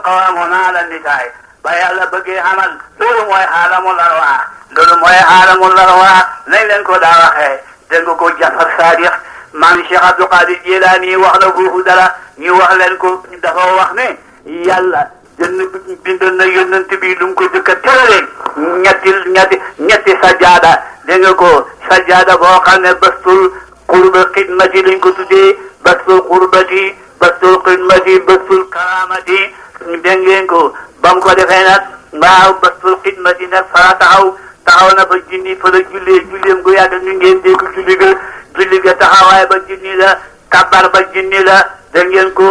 qawwamuna ala nisaa ba yàlla bëggee xamal loolu mooy xaalamul arwaa loolu mooy xaalamul arwaa nañ leen ko daa waxee dégg nga ko Jafar Sadiq maam Cheikh Abdou Qadir Jilaani wax na foofu dara ñu wax leen ko dafa wax ne yàlla bind na yonent bi lu mu ko jëkk a teralee ñetti sajjaada dégg nga ko sajjaada boo xam ne bastul qurba xidmati lañ ko tuddee bastul qurbati bastul xidmati bastul karamati dégg ngeen ko ba mu ko defee nag waaw bastul xidmati nag fara taxaw na ba junni fa la julleem gu yàgg ñu ngeen dégg julli ga taxawaay ba junni la kabar ba junni la dégg ngeen ko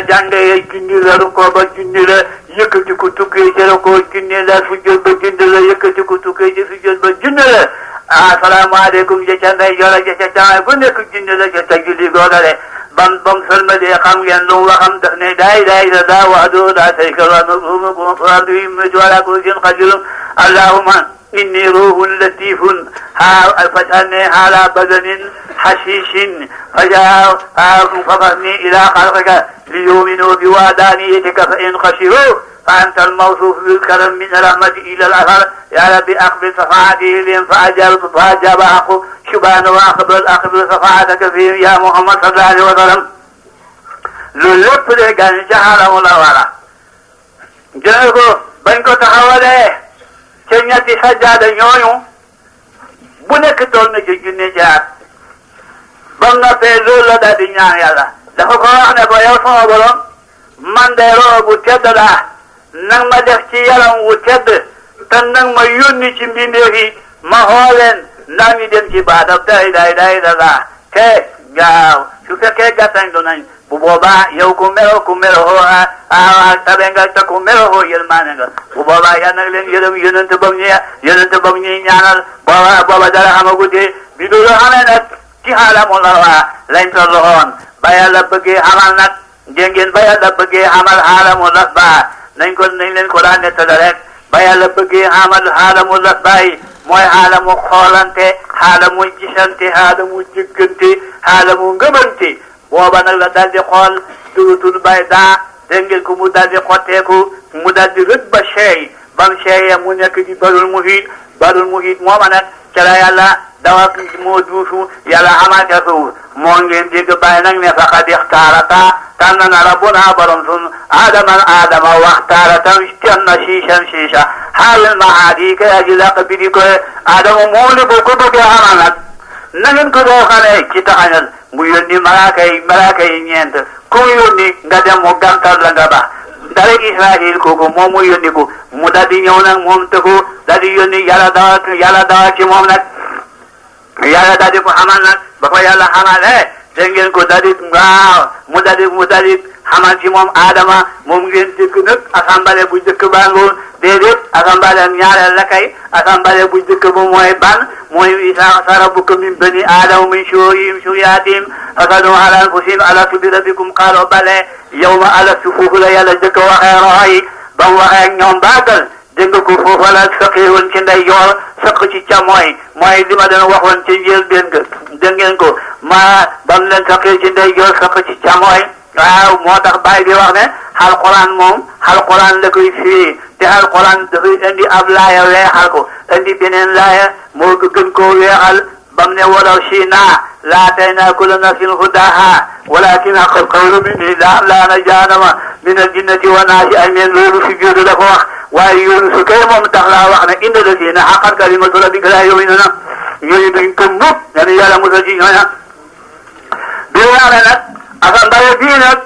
jàngee junni la rukkoo ba junni la yëkkati ko tukkee ci rukkoo junni la sujjóot ba junni la yëkkati ko tukkee ci sujjóot ba junni la asalaamaaleykum jëca ndey jola jëca caay bu nekk junni la jëca julli googale bam sëlmadee xam ngeen lu mu waxam daf ne daay la daa wahdahu laa sharika lahu wala kulli qadir allahumma inni ruhun latifun فجعلني على بدن حشيش ففهمني إلى خلقك ليؤمنوا بوحدانيتك فإن خشعوا فأنت الموصوف بالكرم من الرحمة إلى الأثر يا رب أقبل شفاعتي لهم فأجاب حق شبان وأقبل شفاعتك فيهم يا محمد صلى الله عليه وسلم للب لكان جعله الله ولا جنكو بنكو تحولي كنيتي سجادة ñooñu bu nekk tool na ci junne jaar ba mu noppee loolu la daal di ñaan yàlla dafa ko wax ne ko yow sama borom man de roo bu tedd laa nang ma def ci yaram wu tedd te nang ma yónni ci mbindeef yi ma xooleen ndax ñu dem ci baatam day da laa te gaaw su fekkee gàttañ du nañ bu boobaa yow ku melo tabe nga te ku melo yërmaane nga bu boobaa yal na leen yërëm yonent bam ñuy ñaanal booba dara xamagute bi loolu xamee nag ci xaalamul arwaa lañ tolloon ba yàlla bëggee xamal nag ngeen ba yàlla bëggee xamal xaalamul asbaa nañ leen ko daan nettali rek ba yàlla bëggee xamal xaalamul asbaa yi mooy xaalamu xoolante xaalamu gisante xaalamu jëggante xaalamu ngëmante booba nag la daal di xool durutul bay daa dégg ngeen ko mu daal di xotteeku mu daal di rëdd ba seey bam seeyee mu nekk di barul muhit mooma nag ca la yàlla dawa moo duusu yàlla xamal ca suuf moo ngeen dégg bàyyi nag ne faqad ixtaarata tànn na rabbuna borom sun aadama waxtaarata istanna siisa xaalal mahaadi kay aji laq bi di ko aadama moo li bu ko bëggee xamal nag na ngeen ko doo xamee ci taxañal mu yónni malaaka yi ñeent ku mu yónni nga dem mu gàntal la nga ba dara Israël kooku moom mu yónni ko mu daal di ñëw nag moom te ko daal di yónni yàlla dawa ci moom nag yàlla daal di ko xamal nag ba ko yàlla xamal dégg ngeen ko daal di waaw mu daal di xamal ci moom Adama moom ngeen dëkk nag assemblée bu njëkk baa ngoon déedéet assemblée ñaareel la kay assemblée bu njëkk ba mooy ban mooy isa rabbuka min bani aadama min shuriyatihim fasadu ala anfusihim alastu bi rabbikum qaalu bale yawma alastu foofu la yàlla njëkk waxee roxo yi ba mu waxee ak ñoom baagal dégg nga ko foofu la saqee woon ci ndeyjoor saq ci càmmooy mooy li ma doon waxoon ci njëlbéen ga dégg ngeen ko ba mu leen saqee ci ndeyjoor saq ci càmmooy waaw moo tax Baay bi wax ne alquran la koy firi te alquran dafay indi ab laaya weexal ko indi beneen laaya moo gën koo weexal bam ne walaw shi'naa la'ataynaa kulla nafsin hudahaa walaakin haqqal qawlu minnii la'amla'anna jahannama minal jinnati wan naasi ajma'iin loolu si jóodu la ko wax waaye yoonu su kay moom tax laa wax ne inna llaziina haqqat kalimatu rabbika laa yu'minuuna ñooñu duñ ko mukk yàlla yàlla musal ci ñooña bi waane nag assemblée bii nag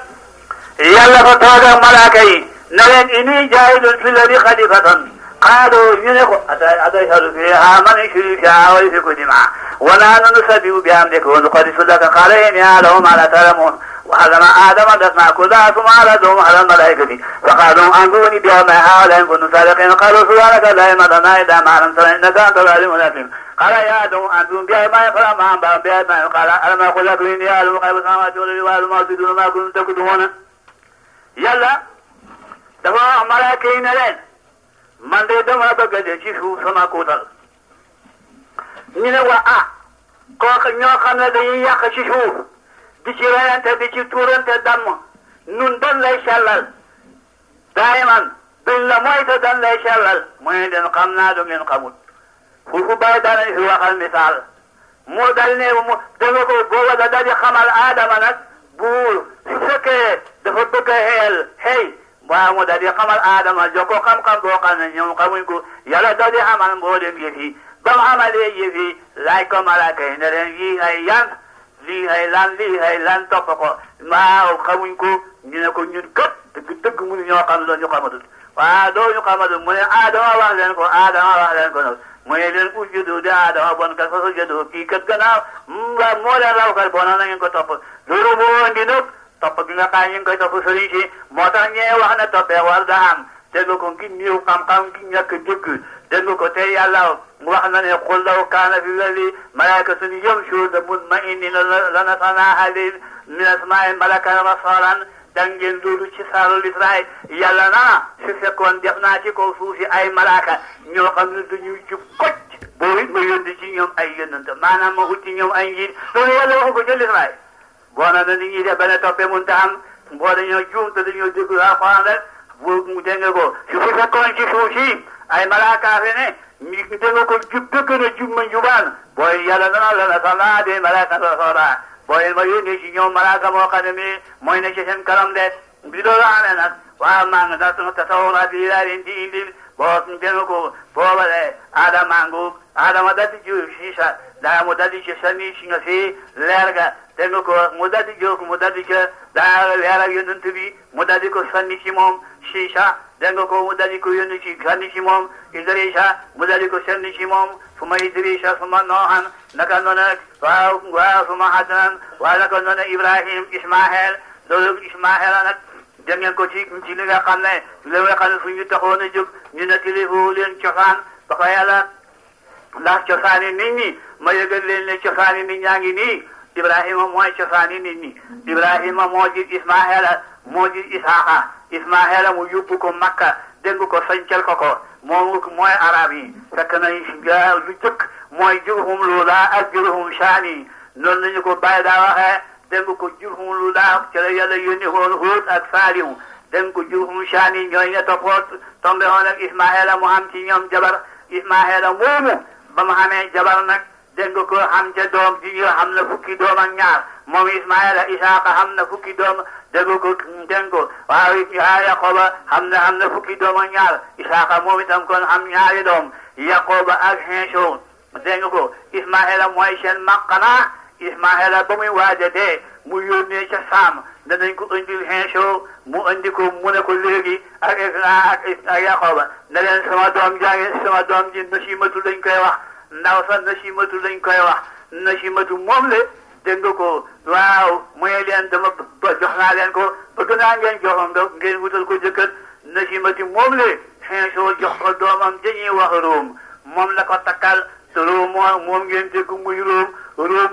yàlla fa toog ak malaaka yi ne leen inni jaa'ilun fil ardi xalifatan qaalu ñu ne ko atashhadu fiihaa man yufsidu fiihaa wa yasfiku dimaa wa nahnu nusabbihu bihamdika wa nuqaddisu laka qaala inni a'lamu maa laa ta'lamuun وعلم آدم الأسماء كلها ثم عرضهم على الملائكة فقالوا أنبئوني بأسماء هؤلاء إن كنتم صادقين قالوا سبحانك لا علم لنا إلا ما علمتنا إنك أنت العليم الحكيم قال يا آدم أنبئهم بأسمائهم فلما أنبأهم بأسمائهم قال ألم أقل لكم إني أعلم غيب السماوات والأرض وأعلم ما تبدون ما كنتم تكتمون yàlla dafa wax malaaka yi ne leen man de dama bëgg a dee ci suuf sama kuutal ñu ne waa kooku ñoo xam ne dañuy yàq ci suuf di ci reyante di ci tuurante damm nun dan lay sellal daayiman duñ la mooy te dañ lay sellal mooy leen xam naa du ngeen xamut foofu bàyyi daanañ fi waxal misaal moo dal ne mu danga ko booba da daji xamal aadama nag buur su fekkee dafa bëgg a xeel waaw mu daal di xamal aadama jox ko xam-xam boo xam ne ñoom xamuñ ko yàlla daal di xamal mboolem yëf yi ba mu xamalee yëf yi laaj ko malaaka yi ne leen lii ay yan lii ay lan topp ko waaw xamuñ ko ñu ne ko ñun kat dëgg mënu ñoo xam loolu ñu xamatut waaw doo ñu xamatut mu ne aadama wax leen ko nag mu ne leen usjudu di aadama bon kat fa sujudu kii kat gannaaw moo leen raw kat bon na ngeen ko topp loolu moo andi nag topp gi nga xam ñu ngi koy topp sëriñ si moo tax ñee wax ne toppee war da am dégg ko ngi néew xam-xam ngi ñàkk dëgg dégg ko te yàlla wax na ne qul law kaana fi l-ardi malaa'ikatun yamshuuna mutma'inniina lanazzalnaa alayhim mina as-samaa'i malakan rasuulan dang ngeen loolu ci saarul Israël yàlla naa su fekkoon def naa ci kaw suuf si ay malaaka ñoo xam ne dañuy jub kocc boo it ma yónni ci ñoom ay yónnante maanaam ma ut ci ñoom ay njiit loolu yàlla waxu ko ci Israël boo na nit ñi def benn toppee mun ta am boo dañoo juum te dañoo déglu Alxuraan rek bu mu dégg ko su fi fekkoon ci suuf si ay malaaka fi ne mi dégg ko jub dëgg na jub ma njubaan booy yàlla dana la na sala de malaaka rasoola booy ma yónnee ci ñoom malaaka moo xam ne mi mooy ne ci seen kanam de bi loolu amee nag waaw maa ngi da tasawura bi laa leen di indil boo dégg ko boobale Adama daldi jóg siisa daa mu daldi ci sànni si nga fi leer ga dégg ko mu daldi jóg mu daldi ca daa leer ak yonent bi mu daldi ko sànni ci moom siisa dégg ko mu daldi ko yónni ci sànni ci moom Idrissa mu daldi ko sànni ci moom suma Idrissa suma Noohan naka noonu waaw suma Adnan waaw naka noonu Ibrahim Ismaël loolu Ismaël nag dégg ngeen ko ci li nga xam ne fu ñu taxoon a jóg ñu ne kilifu leen cosaan ba ko yàlla ndax cosaani nit ñi ma yëgal leen ne cosaani nit ñaa ngi nii Ibrahima mooy cosaani nit ñi Ibrahima moo jur Ismaëla moo jur Isaaxa Ismaëla mu yóbbu ko Makka dégg ko sañcal ko moom mooy arab yi fekk na lu jëkk mooy Jurhum Lula ak Jurhum Shaani noonu lañu ko bàyyi daa waxee dégg ko Jurhum Lula ci la yàlla yónni woon Huud ak Saalihu dégg ko Jurhum Shaani ñooy ña tombe woon ak Ismaëla mu am ci ñoom jabar Ismaëla moomu ba mu xamee jabar nag dégg ko xam ca doom ji xam na fukki doom ak ñaar moom Ismaëla Isaaqa xam na fukki doom dégg ko waaw Yaquba xam na fukki doom ak ñaar Isaaqa moom itam kon xam ñaari doom Yaquba ak Esaw dégg ko Ismaëla mooy seen maqana Ismaëla ba muy waaj a dee mu yónnee ca Saam danañ ko indil Esaw mu indi ko mu ne ko léegi ak Yaquba ne leen sama doom ji Nasimatu lañ koy wax ndaw sax Nasimatu lañ koy wax Nasimatu moom le dégg ko waaw mooy leen dama jox naa leen ko bëgg naa ngeen joxam ngeen wutal ko jëkkër Nasimatu moom le Esaw jox ko doomam dañuy wax Róom moom la ko takkal te Róom moom ngeen dégg muy Róom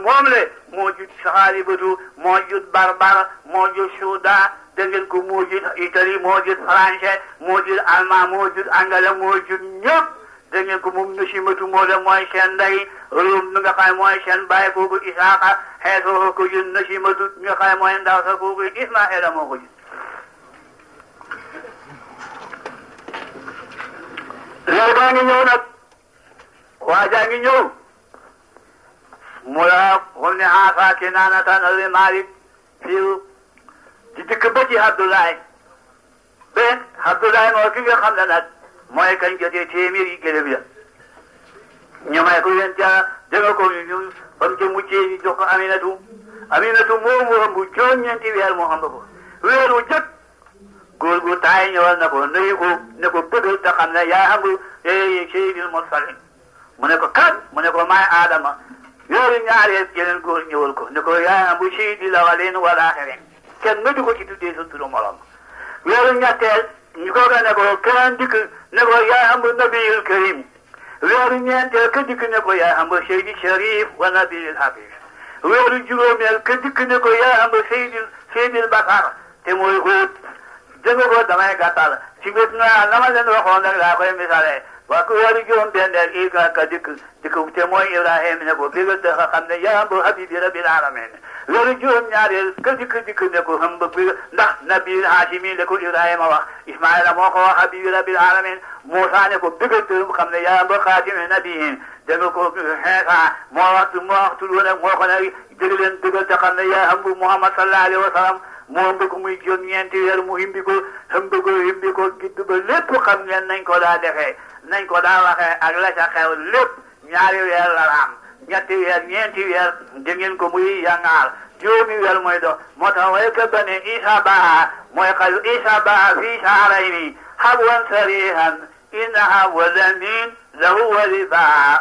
moom le moo jut Saxaaribatu moo jut Barbar moo jut Suuda dégg ngeen ko moo jut Italie moo jut français moo jut allemand moo jut anglais moo jut ñëpp dégg ngeen ko moom Nasimatu moo de mooy seen ndey Róom mi nga xam mooy seen baay kooku Isaaqa Esaw ko jut Nasimatu mi nga xam mooy ndaw sa kooku Ismaëla moo ko jut léegi daa ngi ñëw nag waajaa ngi ñëw mu la xul ne Asa Kinaanatan al Malik fii di dikk ba ci Abdoulaye ben Abdoulaye moo ki nga xam ne nag mooy kañ jotee téeméeri gëlëm ya ñu may ko yéen ca dégg ko ñu fam ca muccee ñu jox ko Aminatu moomu ëmb juróom-ñeenti weer moo ëmb ko weeru jëkk góor gu taay ñëwal na ko nuyu ko ne ko bëgg te xam ne yaa ëmb Seydil Mursalin mu ne ko kan mu ne ko maay Adama weeru ñaareel yeneen góor ñëwal ko ne ko yaa ëmb Seydil Awwalin wal Aaxirin kenn nga du ko ci tuddee sa turu morom weeru ñetteel ñu ko ne ko keneen dikk ne ko yaa ëmb Nabiyul Karim weeru ñeenteel ka dikk ne ko yaa ëmb Seydi Sharif wa Nabiyul Habib weeru juróomeel ka dikk ne ko yaa ëmb Seydil Bakar te mooy Huud dégg ko damay gàttal ci bés na la ma leen waxoon rek laa koy misaale waa ku weeru juróom benneel ika ka dikk te mooy Ibrahima ne ko bégal te xam ne yaa bu habibi rabbil alamin weeru juróom ñaareel ka dikk ne ko xam ba ndax nabil hashimi le ko Ibrahima wax Ismaïla moo ko wax habibi rabbil alamin Moussa ne ko bégal te xam ne yaa ba xaatimi nabiyin danga ko xeesa moo waxtu lu ne moo ko ne dëgg leen bégal te xam ne yaa xam bu Muhammad sallallahu alayhi wa sallam moo mbëgg muy juróom ñeenti weer mu himbi ko gidd ba lépp xam ngeen nañ ko daa defee nañ ko daa waxee ak la ca xew lépp ñaari weer la am ñetti weer ñeenti weer dangeen ko muy yangaal juróomi weer mooy dox moo tax way ka bane Isa baa mooy xalu Isa baa fii shahrayni habwan sarihan innaha walamin lahu walibaa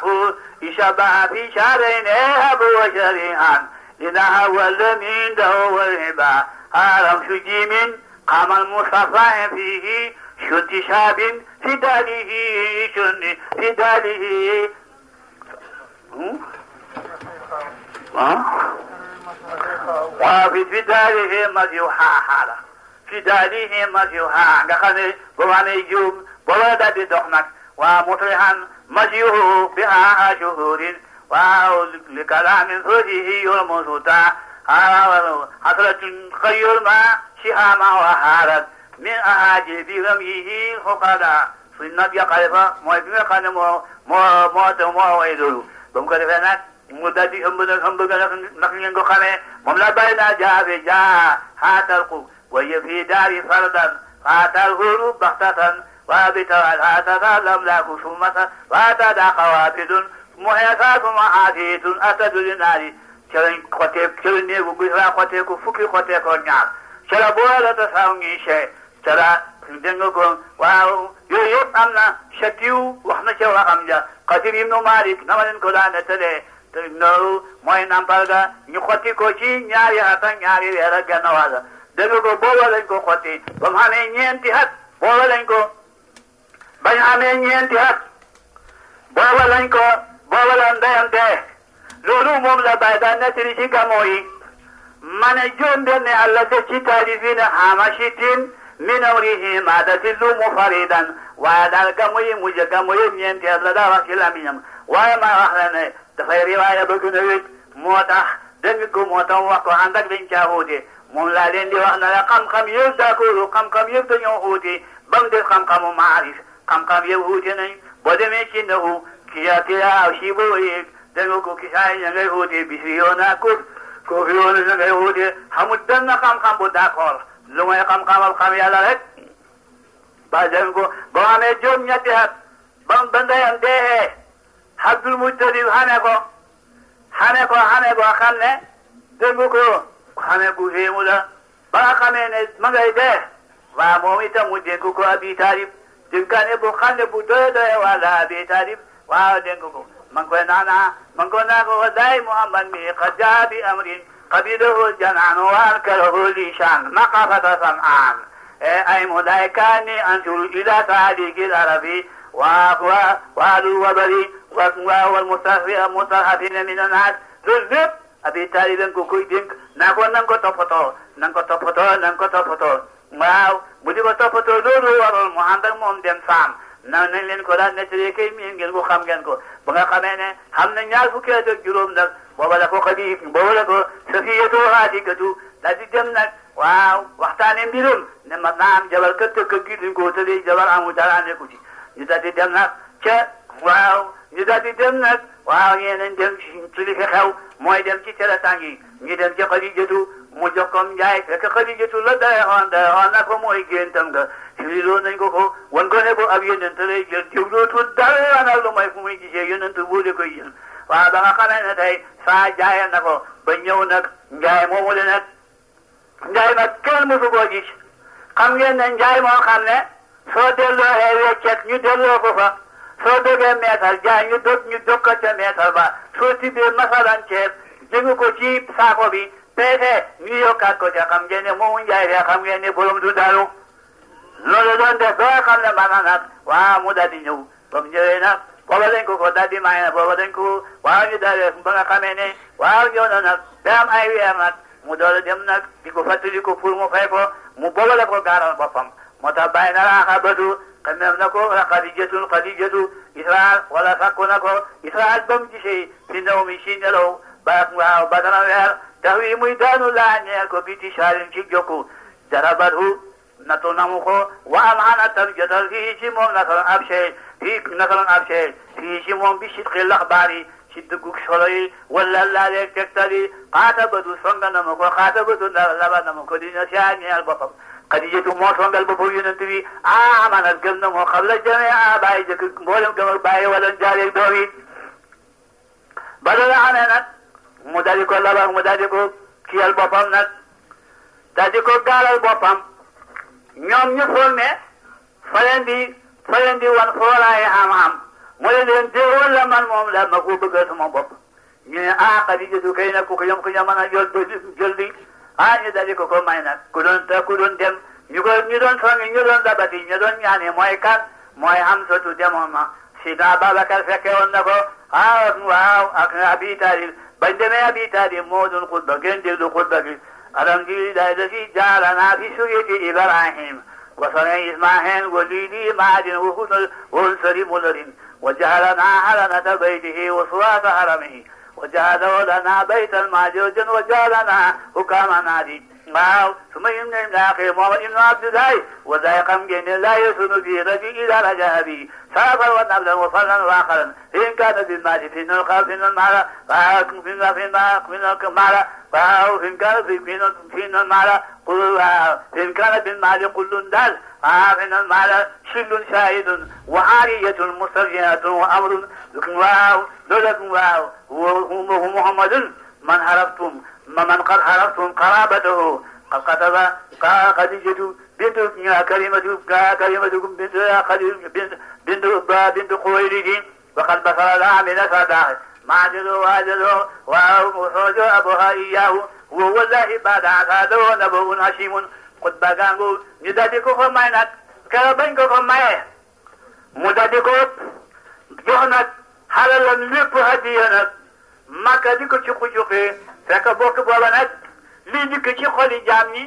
Isa baa fii shahrayni habwan sarihan innaha walamin lahu walibaa هرم شجيم قام المصطفى فيه شنت شاب في داله في داله وفي داله مزيوحا حالا في داله مزيوحا غخاني بواني جوب بولا دي دخنك ومطرحا مزيوه بها شهور ولكلام فوجه يرمزوتا حصلت خير ما شهاما وحارت من أهاجي في رميه فقدا سنة يقلفا مويبين قانا مو ويدولو بمكالفانات مدادي أمبغا نخلين قخاني مملا بينا جابي جا هاتلقو وهي في دار فردا فاتلغورو بختة وابتا الهاتتا لملاك سمتا واتدا قوابد محيطات محاديث أتدل ناري calañ xotee cala néegu bi laa xotee ko fukki xotee ko ñaar cala boole ta saw ngi see cala dégg nga ko waaw yooyu yëpp am na chatiw wax na ca waxam ja Xadir ibnu Malik na ma leen ko daan nettalee te loolu mooy nampal ga ñu xotti ko ci ñaari at ak ñaari weer ak genn wàll dégg nga ko booba lañ ko xotti ba mu xamee ñeenti at booba lañ ko bañ xamee ñeenti at booba la ndeyam dee loolu moom la bàyyi daan nettali ci gamo yi ma ne juróom benn Allah def ci taalifina hamashitin min awrihi maadatillu mufaridan waaye daal gamo yi mujj gamo yi ñeenti at la daa wax ci lamiñam waaye ma wax la ne dafay riwaaya ba gën a wéet moo tax dégg ko moo tax wax ko ànd ak dañ caa wuute moom laa leen di wax na la xam-xam yëpp d'accord xam-xam yëpp dañoo wuute ba mu def xam-xamu maarif xam-xam yëpp wuute nañ boo demee ci nahu kiya si boo yéeg dégg ko kisaay ña ngay wuute bisi yoona ko fi yoona ña ngay wuute xamul benn xam-xam bu d'accord lu mooy xam-xamal xam yàlla rek ba dégg ko boo amee juróom ñetti at ba ndeyam deexee Abdul Muttalib xame ko xam ne dégg ko xame bu xéemu la ba nga xamee ne ma ngay dee waaw moom itam mu dénk ko Abi Talib dénkaane bu xam ne bu doye wala Abi Talib waaw dénk ko man koy naa ko wallahi Muhammad mi qad jaa bi amrin qabilahu janaan wa ankalahu lisaan maqafata sam'aan ay mulaykani antul ila taaliqil arabi وعدو وبري والمستضعفين من الناس loolu lépp Abi Talib dañ ko koy dénk naa ko nan ko toppatoo waaw bu di ko toppatoo loolu waroon mu ànd ak moom dem saam nañ leen ko daan nettalee kay miin ngeen ko xam ngeen ko ba nga xamee ne xam na ñaar fukki at ak juróom nag booba la ko Xadiija booba la ko Safiyatu Xaatikatu daal di dem nag waaw waxtaane mbirum ne ma naa am jabar kër tëkk gi duñ ko tëddee jabar amul dara nekku ci ñu daal di dem nag waaw ñeneen dem ci li fi xew mooy dem ci tere tàng yi ñu dem ci Xadiijatu mu jox ko njaay fekk Xadiijatu la dayoon na ko mooy géntam nga fii loolu nañ ko wan ko ne ko ab yonent lay jël jëblootu dara nag lu mooy fu muy gisee yonent boole koy jël waaw ba nga xamee ne tey saa jaayal na ko ba ñëw nag njaay moomu le nag njaay nag kenn mësu koo gis xam ngeen ne njaay moo xam ne soo delloo weccet ñu delloo ko fa soo dogee meetar jaay ñu dog ko ca meetar ba soo tibbee masalan ceeb jëngu ko ci saako bi peese ñu yokkaat ko ca xam ngeen ne moomu njaay de xam ngeen ne borom du dalu loolu doon def ba xam ne maanaam nag waaw mu daal di ñëw ba mu ñëwee nag booba dañ ko daal di may nag booba dañ ko waaw ñu daal di ba nga xamee ne waaw ñëw na nag ba am ay weer nag mu doole dem nag di ko fàttali ko pour mu fay ko mu boobale ko gaaral boppam moo tax bàyyi na laaxa badu xamem na ko Xadijatu Israel wala sàkku na ko Israel ba mu gisee fi naw mi si nelaw ba waaw ba dana weer tax wi muy daanu laa ñeel ko biti saarin ci jokku darabatu nattu namu ko wa am xana tam jotal fii ci moom nakalan ab sey fii ci moom bi sidqi laxbaar yi ci dëggug solo yi wala laaleeg tegtal yi xaatabatu songa na ma ko xaatabatu laba na ma ko dina saa ñeel boppam Xadijatu moo songal boppam yonent bi amanat gëm na moo xam la jame bàyyi jëkk mboolem gëm ak bàyyi wala jaareeg doom yi ba loolu amee nag mu daldi ko labar mu daldi ko kiyal boppam nag daldi ko gaalal boppam ñoom ñu foog ne fa leen di wan fooraaye xam-xam mu leen déewoon la man moom la ma ko bëggal sama bopp ñu ne Xadijatu kay nag ku ko mën a jël di ñu daldi ko may nag ku doon dem ñu doon songi ñu doon dabati ñu doon ñaani mooy kan mooy Hamsatu demoon ma Sidna Babakar fekke woon na ko waaw ak Abi Talib bañ demee Abi Talib moo doon xutba ngeen déglu xutba gi alhamdulillahi alladi ja'alana fi suriyati Ibrahim wa sunni Ismail wa lili ma'adin wa husnul unsuri mularin wa ja'alana halanata baytihi wa surata haramihi wa ja'ala lana baytan ma'jujan wa ja'alana hukaman nadi waaw ثم إن الآخر محمد بن عبد الله وذائقا جن لا يسن به رجل إذا رجع به سافر ونبلا وفرا وآخرا إن كان في المال في الخلق في المال فإن كان في المال كل دال فإن المال شل شاهد وعارية مسترجعة وأمر لكم وهو محمد من عرفتم من قد عرفتم قرابته قد كتب خديجة بنت خويلد وقد بصر لها من صداق معجزه واجزه وحوج أبوها إياه والله بعد عقاده نبو هشيم قد بقانقو ندادكو خمينات كربنكو خميه مدادكو جهنات حلال لب هدينات maka di ko cuqi fekk bokk booba nag lii njëkk ci xoli jaam ñi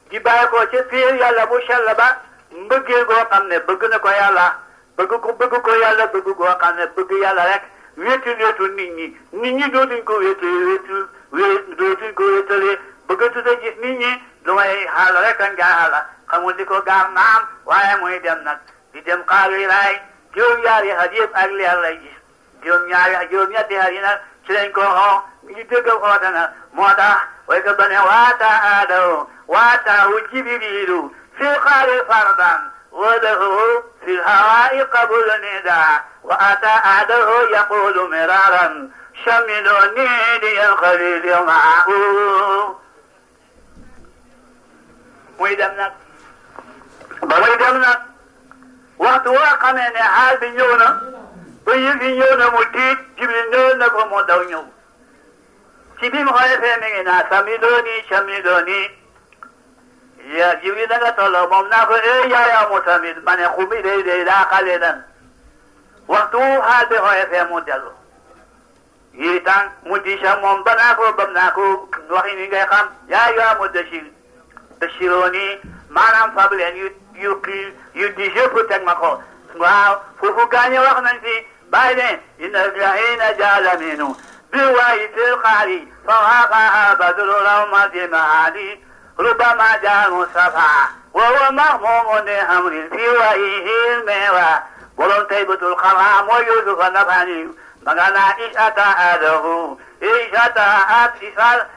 di bàyyi ko ci fiir yàlla bu sell ba mbëggee goo xam ne bëgg na ko yàlla bëgg ko yàlla bëgg goo xam ne bëgg yàlla rek wéetu nit ñi dootuñ ko wéetalee bëgg tudd gis nit ñi lu may xaal rek a ngaa xaala xamul di ko gaar naam waaye muy dem nag di dem xaawi raay juróom-ñaari at yëpp ak li yàlla gis juróom-ñetti at yi nag ci lañ ko xoo ñu dëggal xoote na moo tax way ko bane waataahu jibrilu fi xaari fardan walahu fi lhawaa'i qabul nida wa ataadahu yaqulu miraran shamiluni liyal xalili maahu muy dem nag waxtu woo xamee ne xaal bi ñëw na ba yëf yi ñëw na mu tiit Jibril ñëw na ko mu daw ñëw ci bi mu xoolee mi ngi naa samidoni ya Jibril da nga tolloo moom naa ko yaaya mu samid ma ne xumi day daa xale nan waxtu xaal bi xoolee mu dellu yi tan mu diisa moom ba naa ko bam naa ko waxi ni ngay xam yaa yaa mu dashironi maanaam fab leen yu di yëpp teg ma ko waaw foofu gaañe wax nañ fi bàyyi ne inna ibrahima jaala minu bi waayi fil xaari fa waaqaha badru rawmati maali rubama jaa mustafa wa huwa mahmumun li amrin fi waayihi mewa bolon taybatul xara mooy yusufa nafani magana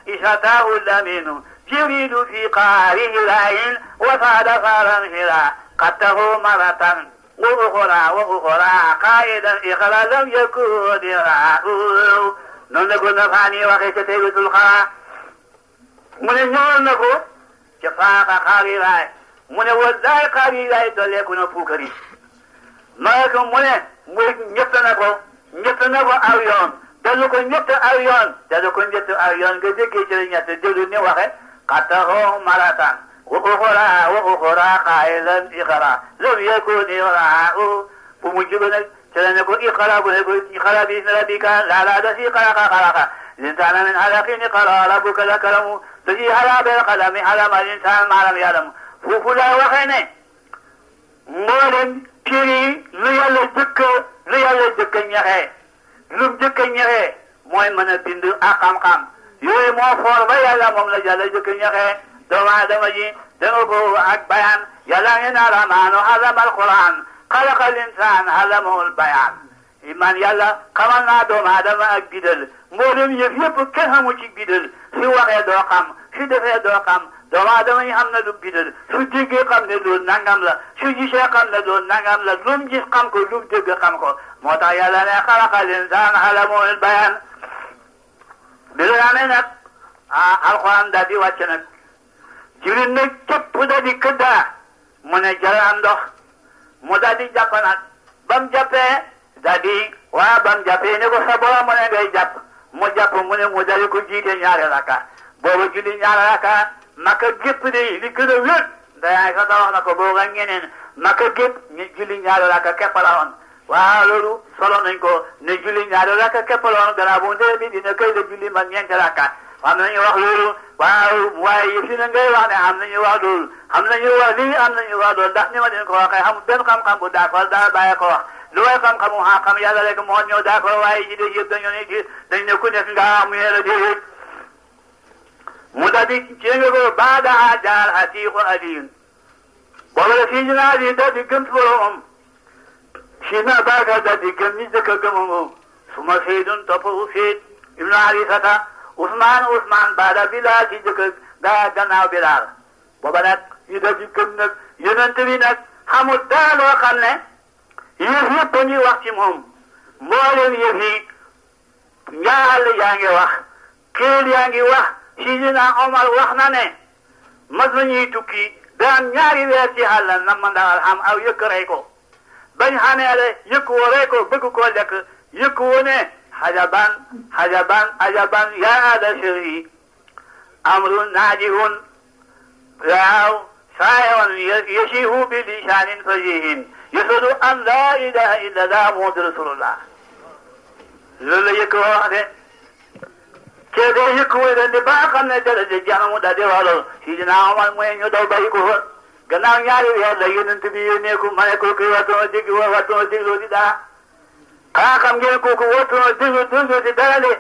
ishatahu laminu jibrilu fi qaarihi layin wa faada faaran hira قته مرة وأخرى قائدا إخلا لم يكن يراه نقول نفعني وخيش تيبت الخرا من نقول شفاق خاريراي من وزاي خاريراي دليكنا فوكري ما يكون من نيتنكو أويون دلوكو نيت أويون قدكي جرينيات دلوني وخي قته مرة وأخرى قائلا إخرى لم يكن يراه بمجبنا سلنكو إخرى بإذن ربك لا دسي خلق الإنسان من علق إخرى ربك لكرم تجي على بالقلم علم الإنسان ما لم يعلم فوفلا وخيني مولم في yàlla jëkk ñaxee lum jëkk ñaxee mooy mën a bind ak xam-xam yooyu moo foor ba yàlla moom la yàlla jëkk ñaxee doomu aadama ji danga ko ak bayaan yàlla ngeen aramaanu alamal quran xalaqal insaan alamahul bayaan man yàlla xamal naa doomu aadama ak bidal mboolem yëf yëpp kenn xamu ci bidal su waxee doo xam su defee doo xam doomu aadama yi xam na lu bidal su déggee xam ne loolu nangam la su gisee xam ne loolu nangam la lu mu gis xam ko lu mu dégg xam ko moo tax yàlla ne xalaqal insaan alamahul bayaan bi lu amee nag alxuraan daal di wàcc nag jullit nag képp daal di këddaa mu ne jalaan ndox mu daal di jàpp nag ba mu jàppee daal di ba mu jàppee ne ko sa borom mu ne ngay jàpp mu jàpp mu ne mu daal di ko jiite ñaari raka boobu julli ñaari raka maka gépp de li gën a wér dayaay sax wax na ko boobu ak ñeneen maka gépp ñu julli ñaari raka képp la woon waaw loolu solo nañ ko ne julli ñaari raka képp la woon gannaaw bu ndee bi dina koy la julli man ñeenti raka am nañu wax loolu waaye yëf yi na ngay wax ne am nañu wax loolu am nañu wax lii am nañu wax loolu ndax ni ma leen ko waxee xam benn xam-xam bu d'accord daa bàyyi ko wax lu way xam-xamu xam yàlla rek moo ñëw d'accord waaye ji de yëpp dañoo ne dañ ne ku nekk nga mu la déedéet mu daal di jénge ko baada jaar atiiqu aliin boobu la fii ñu naa di daal di gëm boromam si na baaka daal di gëm ñi dëkk gëmamo suma seydun topp Usayd ibnu Harisata Usmaan baada Bilaal ci jëkk gannaaw Bilaal booba nag ñu daal di gëm nag yonent bi nag xamul dara loo xam ne yëf yëpp a ngi wax ci moom mbooleem yëf yi njaal yaa ngi wax kéel yaa ngi wax Sidina Omar wax na ne mas nañuy tukki daan ñaari weer ci àll na ma ndawal xam aw yëkk rey ko bañ xaneele yëkk woo rey ko bëgg koo lekk yëkk woo ne ajaban yaa ala sirri amrun naajihun waaw saayon yasihu bi lisaanin fajihin yashhadu an laa ilaha illa allah muhammadu rasulullah loolu la yëkk woo wax de ke dee yëkk woo de ba xam ne dara de janamu daal di wax loolu Sidina Omar mooy ñu daw bàyyi ko fa gannaaw ñaari weer la yonent bi yónnee ko ma ne ko kii watuma déglu di dara xanaa xam ngeen kooku watuma déglu di dara de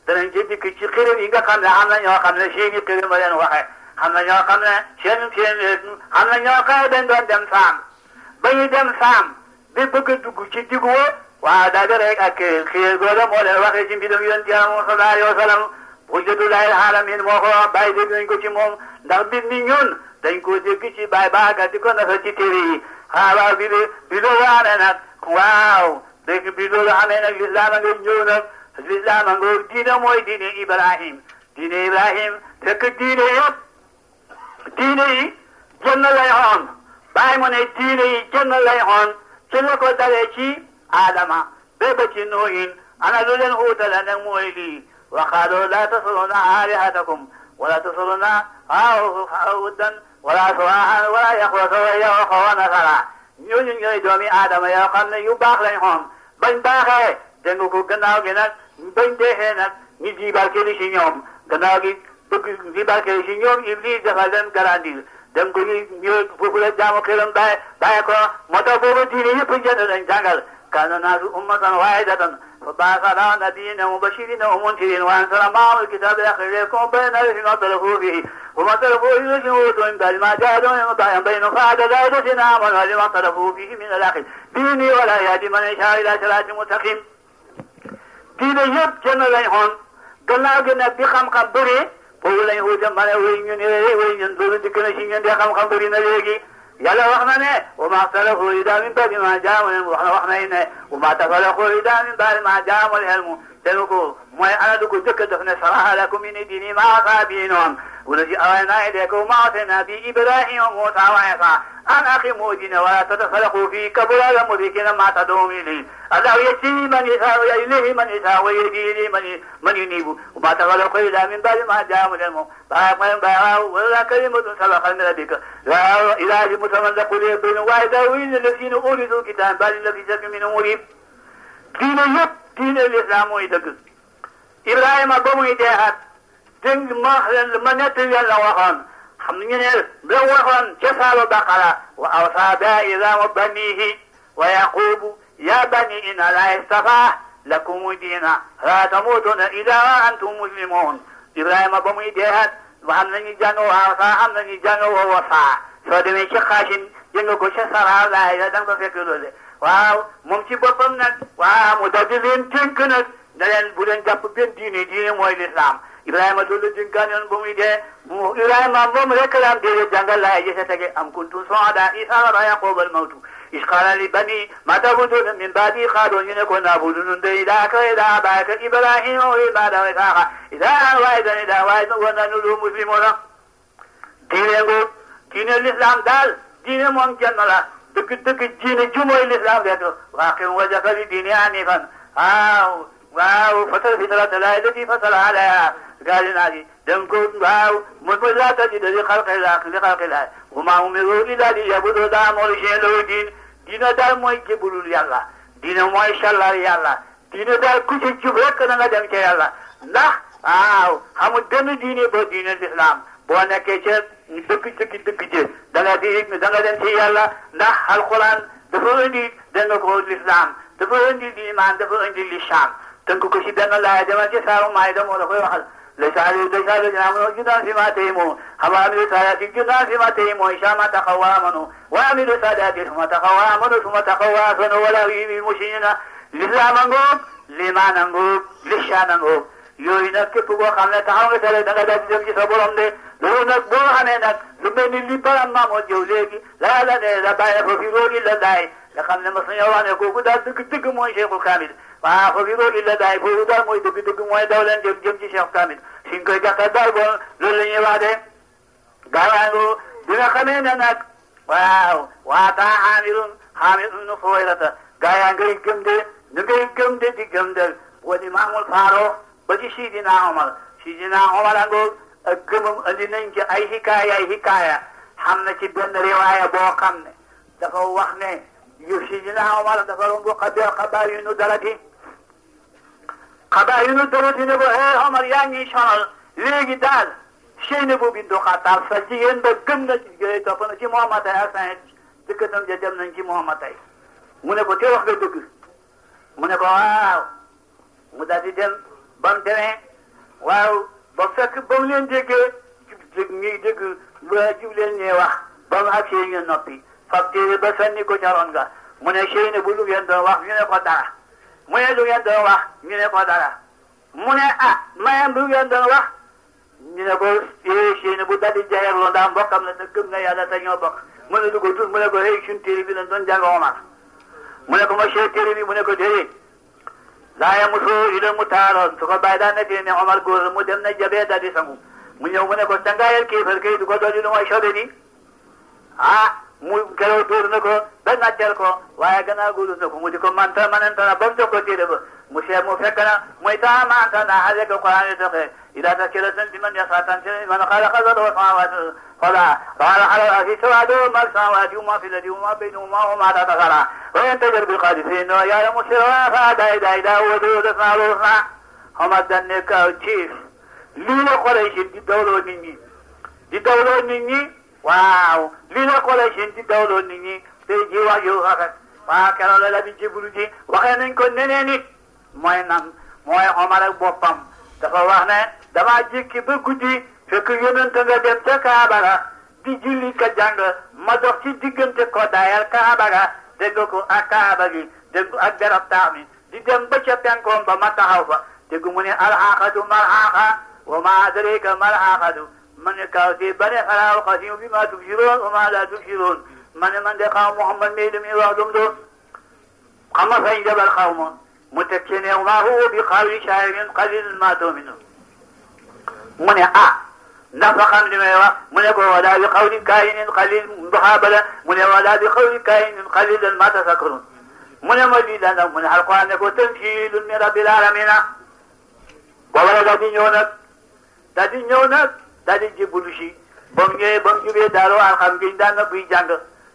danañ ci dikk ci xirim yi nga xam ne am na ñoo xam ne seeni xirim ma leen waxee xam na ñoo xam ne xam na ñoo xam ne dañ doon dem saam ba ñu dem saam bi bëgg a dugg ci diggu waaw daal di rek ak xëy googa moo leen waxee ci mbirum yonent Yàlla sallallahu alayhi wa sallam hujjatullahi alamin moo ko wax bàyyi dégg nañ ko ci moom ndax mbir mi ñun dañ ko dégg ci bàyyi baaga di ko nafa ci téere yi waaw bi loolu amee nag waaw dégg bi loolu amee nag lislaam a nga ñëw nag lislaam a nga diine mooy diine Ibrahim fekk diine yi jënn lay xoon bàyyi mu ne diine yi jënn lay xoon ci la ko dalee ci Adama ba ci Nuuhin ana lu leen uutale nag mooy lii wa qaaluu laa tasruna aalihatakum wala tasruna wuddan wala suwaahan wala yaxwasa wa yawuqa wa nasra ñooñu ñooy doomi Adama yoo xam ne yu baax lañ xoon bañ baaxee dégg ko gannaaw gi nag bañ deexee nag ñu di barkeeli si ñoom gannaaw gi bëgg di barkeeli si ñoom Iblis dafa leen garantir dem ko ñu foofu la jaamu xiram bàyyi ko moo tax boobu diine yëpp jënd lañ jàngal kaana naasu ummatan waahidatan fa ba'atha Allaahu nabiyyiina mubashshiriina wa munziriina wa anzala ma'ahumul kitaaba liyahkuма bayna an-naasi fiimaa ikhtalafu fiihi wa maa ikhtalafu fiihi llaziina uutuu min ba'di maa jaa'ahum baghyan baynahum fahadaynaahu allaziina aamanuu limaa ikhtalafu fiihi min al-haqqi bi'iznii wa laa yahdii man yashaa'u ilaa siraatin mustaqiim diine yëpp jënd lañ xoon gannaaw gi nag bi xam-xam bëri boobu lañ wuute ma ne wéy ñun loolu dikk na si ñun de xam-xam bëri na léegi yàlla wax na ne wa maa ikhtalafu illaa min ba'di maa jaa'ahum wax na ne wa maa tafarraqu illaa min ba'di maa jaa'ahumul ilmu dégg ko mooy ana du ko jëkk def ne shara'a lakum min diini maa wasaa bihi Nuuhan wallazii awhaynaa ilayka wa maa wasaynaa bihi Ibraahiima wa Muusaa wa Iisaa an aqiimuu diina wa laa tatafarraquu fiihi kabura alal mushrikiina maa tad'uuhum ilayhi Allaahu yahdii man yashaa'u ilayhi man yashaa'u wa yahdii ilayhi man yuniibu wa maa tafarraquu illaa min ba'di maa jaa'ahumul ilmu ولولا كلمة سبقت من ربك إلى مسمى لقضي بينهم وإذا الذين أورثوا الكتاب بل الذي شك منهم مريب diine yëpp diine l'islam mooy dëgg Ibrahima ba muy deexaat dégg ma nett yàlla waxoon xam nañu ne la waxoon ca saalu Baqara wa awsaa bihaa Ibraahiima baniihi ويعقوب يا بني إن لا اصطفى لكم الدين لا تموتن إلا وأنتم مسلمون إبراهيم بمي ديهات وهم نني جانو وفا هم نني جانو ووفا soo demee ci xaasin jëng ko ca sara laay da nga ko fekk loolu waaw moom ci boppam nag waaw mu daldi leen tënk nag da leen bu leen jàpp benn diine mooy lislaam Ibrahima loolu la dénkaan yoon ba muy dee mu Ibrahima moom rek la am déedéet jàngal laay ji sa tege am kuntum suhadaa iz hadara Yaquuba al-mawtu iz qaala li banii maa ta'buduuna min ba'dii qaaluu ñu ne ko na'budu nun de ilaahaka wa ilaaha abaa'ika Ibraahiima wa Ismaa'iila wa Isaaqa ilaahan waahidan wa nahnu lahu muslimuun diine l'islam daal diine moom jenn la dëgg diine ju mooy l'islam rek waaqim wajhaka li diine hanifan waaw fatal fitrata llaahi llatii fatara alayhaa gaalinaaji dem ko waaw mo laa tajida li xalqillaahi wa maa umiruu illaa liya'budu llaaha muxlisiina lahu diine daal mooy jébbalul yàlla diine mooy sellal yàlla diine daal ku ci jub rek na nga dem ca yàlla ndax waaw xamul benn diine ba diine l'islam boo nekkee ca dëgg jë da nga dem ci yàlla ndax alquran dafa indi danga ko l'islam dafa indi liimaan dafa indi lislaam tënk ko ci benn laaya demal ci saaru Maayda moo la koy waxal laysa alladhiina aamanuu junaahun fiimaa ta'imu wa amilu saalihaati junaahun fiimaa ta'imu izaa maa taqaw wa aamanuu wa amilu saalihaati summa taqaw wa aamanuu summa taqaw wa ahsanu wa laa yuhibbul muhsiniin lislaam a ngoog liimaan a ngoog lislaam a ngoog yooyu nag képp koo xam ne taxaw nga tere da nga daal di dem ci sa borom de loolu nag boo xamee nag lu mel ni li baram maamoo jëw léegi la ne la bàyyi fa firoo illa laay nga xam ne ma suñoo wax ne kooku daal dëgg mooy Cheikhul Kamil waaw fa firoo illa laay foofu daal mooy dëgg mooy daw leen jëm ci Cheikh Kamil suñ koy gàttal daal bon loolu la ñuy wax de gaawaango bi nga xamee ne nag waaw waataa xaamirun Xuwaylata gaa yaa ngay gëm de ñu ngay gëm de di gëm de wal imaamul Faaruq ba ci Sidina Omar a ngoog ak gëmam andi nañ ci ay hikaaya xam na ci benn riwaaya boo xam ne dafa wax ne yu Sidina Omar dafa romb xabaar yu nu dalati ne ko Omar yaa ngi sonal léegi daal Seynabu bintu Xattaab sa jigéen ba gëm na ci topp na ci Muhammad tay ak sa dëkkatam ja dem nañ ci Muhammad tay mu ne ko te wax nga dëgg mu ne ko waaw mu daal di dem ba mu demee waaw ba fekk ba mu leen déggee ñuy dégg ba jub leen ñee wax ba mu agsee ñu noppi fab téere ba sànni ko ca ron ga mu ne Seynabu lu ngeen doon wax ñu ne ko dara mu ne lu ngeen doon wax ñu ne ko dara mu ne mayam lu ngeen doon wax ñu ne ko Seynabu daal di jaayarloo ndax mbokkam la te gëm na yàlla te ñoo bokk mu ne lu ko tur mu ne ko suñ téere bi lañ doon jàng Omar mu ne ko ma téere bi mu ne ko déedéet laa yamassuhu illal mutahharuun su ko bàyyi daa nekk ne Omar góor mu dem na jabee daal di sangu mu ñëw mu ne ko sangaayal kéefar kay du ko dolli lu mooy sobe ni mu keroog dóor na ko ba nàccal ko waaye gannaaw góorlu na ko mu di ko mananta na ba mu jox ko téere ba mu fekk na muy taa manta na xale ko Qur'aan yi doxee ila tazkiratan liman yaxshaa tanziilan mimman xalaqa as-samaawaati wal arda ala al-arshi istawaa ma as-samaawaati wa ma fi al-ardi wa ma baynahuma wa ma tahta as-saraa wa in tajhar bil-qawli fa innahu ya'lamu sirra wa akhfaa idaa huwa al-asmaa'ul husnaa Omar dañ ne kaw ciif lii la Quraysh di dawloo nit ñi waaw lii la Quraysh di dawloo nit ñi tey ji wax yu rafet waaw keroog la bi jébbalu ji waxee nañ ko neneen nit mooy Omar ak boppam dafa wax ne dama jékki ba guddi fekk yonent nga dem ca Kaaba ga di julli ka jàng ma dox ci diggante ko daayal Kaaba ga dégg ko ak Kaaba gi dégg ak garab taax mi di dem ba ca penkoom ba ma taxaw fa dégg mu ne alxaqatu malxaqa wa ma adraka malxaqatu man ne kaw si bane xalaaw xasimu bi ma tubsiroon wa ma la tubsiroon man de xaw Muhammad mi li muy wax dum do xam nga fay jabal xaw ma mu teg ci ne ma huwa bi qawli shaa'irin qaliilun ma tu'minuun mu ne ndax fa xam li may wax mu ne ko wala bi qawli kaahinin qaliil muhaabala mu ne wala bi qawli kaahinin qaliilan ma tazakkaruun mu ne ma lii la nag mu ne alquran ne ko tanziilun min rabbil aalamiin booba la daal di ñëw nag daal di jébbalu si ba mu jubee daaroo alxam gi daan na buy jàng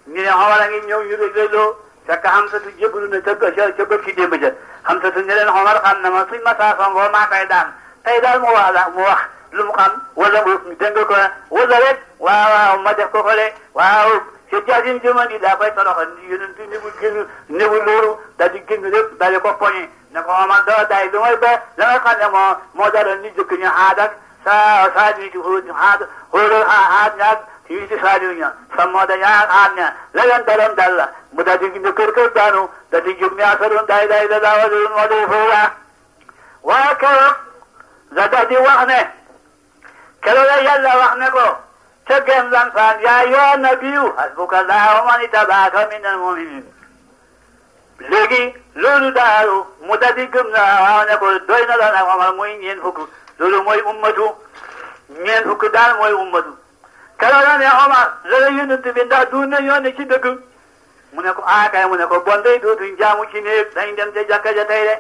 ñu ne Omar a ngi ñëw ñu régléloo fekk Hamsatu jébbalu na ca bët ci démb ja Hamsatu ne leen Omar xam na ma suñ ma saa songoo maa koy daan tey daal mu wax lu mu xam wala mu dégg ko wala rek waaw ma def ko xole waaw ci jaasin jëmani daa koy toroxal yonent newul loolu daal di génn lépp daal di ko poñi ne ko Omar doo day lu may ba la nga xam ne moo daloon ni jëkk ñu xaadak saa di ci xóoral xaad ñaag ci saadiw ña sa moo da ñaag xaad ña la leen daloon dal la mu daal di gindi kër daanu daal di jóg ne asadoon day da daawaloon moo day foola waaye keroog la daal di wax ne keroog la yàlla wax ne ko ca gem lan faan yaa yoo nabiyu hasbuka allahu man itabaaka minal muminin léegi loolu daaru mu daal di gëm na waaw ne ko doy na la nag Omar muy ñeen fukk loolu mooy ummatu ñeen fukk daal mooy ummatu keroog la ne Omar loolu yonent bi ndax du na yoon ci dëgg mu ne ko kay mu ne ko bon day dootuñ jaamu ci néeg dañ dem ca jàkka ja tey de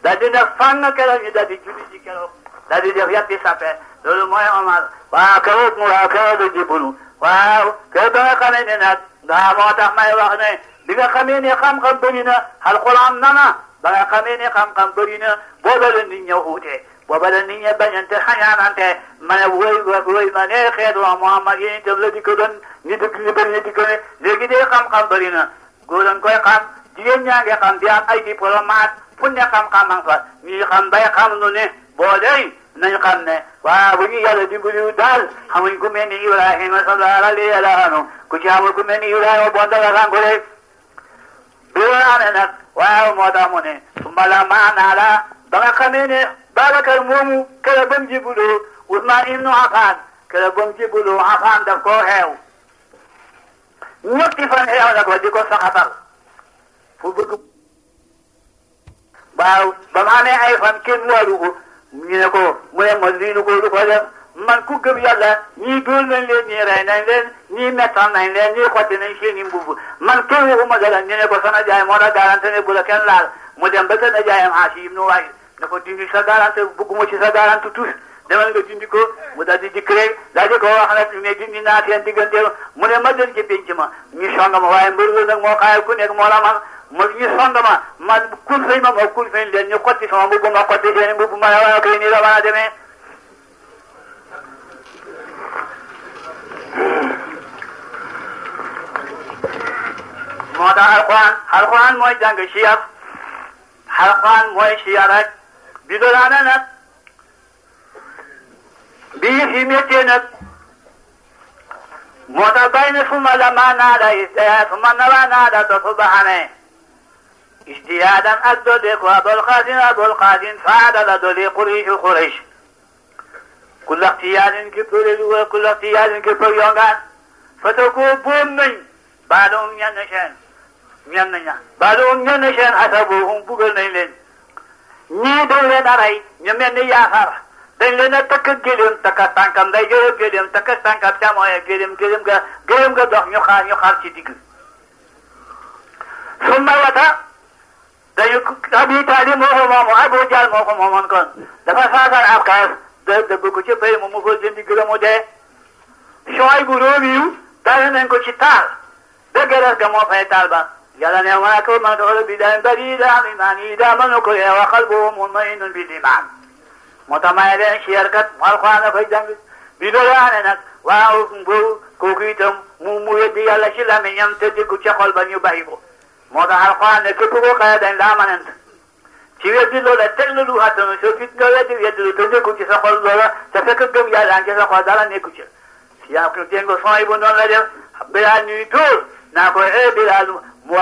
daal di ne fànn keroog ñu daal di julli ci keroog daal di def yatti sappe loolu mooy Omar waaw keroog du jibulu waaw keroog ba nga xamee ne nag daa moo tax may wax ne bi nga xamee ne xam-xam bëri na alxuraan nana ba nga xamee ne xam-xam bëri na booba la nit ña wuute booba la nit ña bañante xañaanante ma ne woy ma ne xeetu Muhammad yi itam la di ko doon ñu dëkk ñu bëri di ko ne léegi de xam-xam bëri na góor dañ koy xam jigéen ñaa ngi xam di am ay diplomate fu ne xam-xam ang fa ñuy xam bay xam nu ne boo dey nañu xam ne waaw bu ñu yàlla dimbaliwu daal xamuñ ku mel ni Ibrahima sallallahu alayhi wa sallam ku ci xamul ku mel ni Ibrahima bon dara ranko de bi nga amee nag waaw moo tax mu ne su ma la maanaa la ba nga xamee ne Babacar moomu kër ba mu jébbaloo Ousmane ibnu Affan kër ba mu jébbaloo Affan daf koo xeew ñetti fan xeew na ko di ko saxatal fu bëgg waaw ba mu amee ay fan kenn waru ko ñu ne ko mu ne ma lii lu ko def man ku gëm yàlla ñii dóor nañ leen ñii rey nañ leen ñii mettal nañ leen ñii xotti nañ seen i mbubb man kenn waxuma dara ñu ne ko sana jaay moo la garanti ne bu la kenn laal mu dem ba sana jaayam Haasi ibnu Waayil ne ko dindi sa garanti bëgguma ci sa garanti tous demal nga dindi ko mu daal di dikk rek daal di ko wax nag ne dindi naa seen diggante mu ne ma dem ci pénc ma ñu song ma waaye mbir la nag moo xaayal ku nekk moo la man ñu song ma man kul fañ ma moo kul fañ leen ñu xotti sama mbubb ma xotti seen i mbubb ma waaye kay nii la war a demee moo tax alxuraan mooy jàng siyar alxuraan mooy siyar rek bi dolaana nag bi fi méttee nag moo tax bay ne suma la maa naada suma nawa naada to fu baxamee istiyaadan ak doleeku abul qaasin faada la dolee Quraysh kulla ixtiyaarin ki pëlelu wa kulla ixtiyaarin ki pël yongaan fata ko boom nañ baalum ñenn seen hasabuhum bugal nañ leen ñii dañ leen a rey ñu mel ni yaakaar dañ leen a takk gëléem takk tànkam day jël gëléem takk tànkam càmmooy gëléem ga dox ñu xaar ci digg summa wata dañu Abi Taalib moo ko moomu Abu Jahl moo ko moomoon kon dafa saasar ab kaas dëbb ko ci pay mu fal jëndi gëlëm mu dee Shuayb bu Roomiyu daal nañ ko ci taal ba gerees ga moo fay taal ba yàlla ne ma ko man doole bi daan bari daa imaan yi daa mën ko yee wa qalbuhu mutma'innun bil iman moo tax may leen siyeer kat mu Alxuraan la koy jàng bi doole nag waaw kooku itam mu weddi yàlla ci lamiñam te déggu ca xol ba ñu bàyyi ko moo tax Alxuraan ne képp koo xëy dañ laa mënant ci weddi loola teg la lu attanu soo fit nga weddi lu te nekku ci sa xol loola te fekk gëm yàlla ci sa xol dara nekku ci yaa ko dégg nga son yi bu noonu la def Bilaal ñuy tóor naa ko Bilaal mu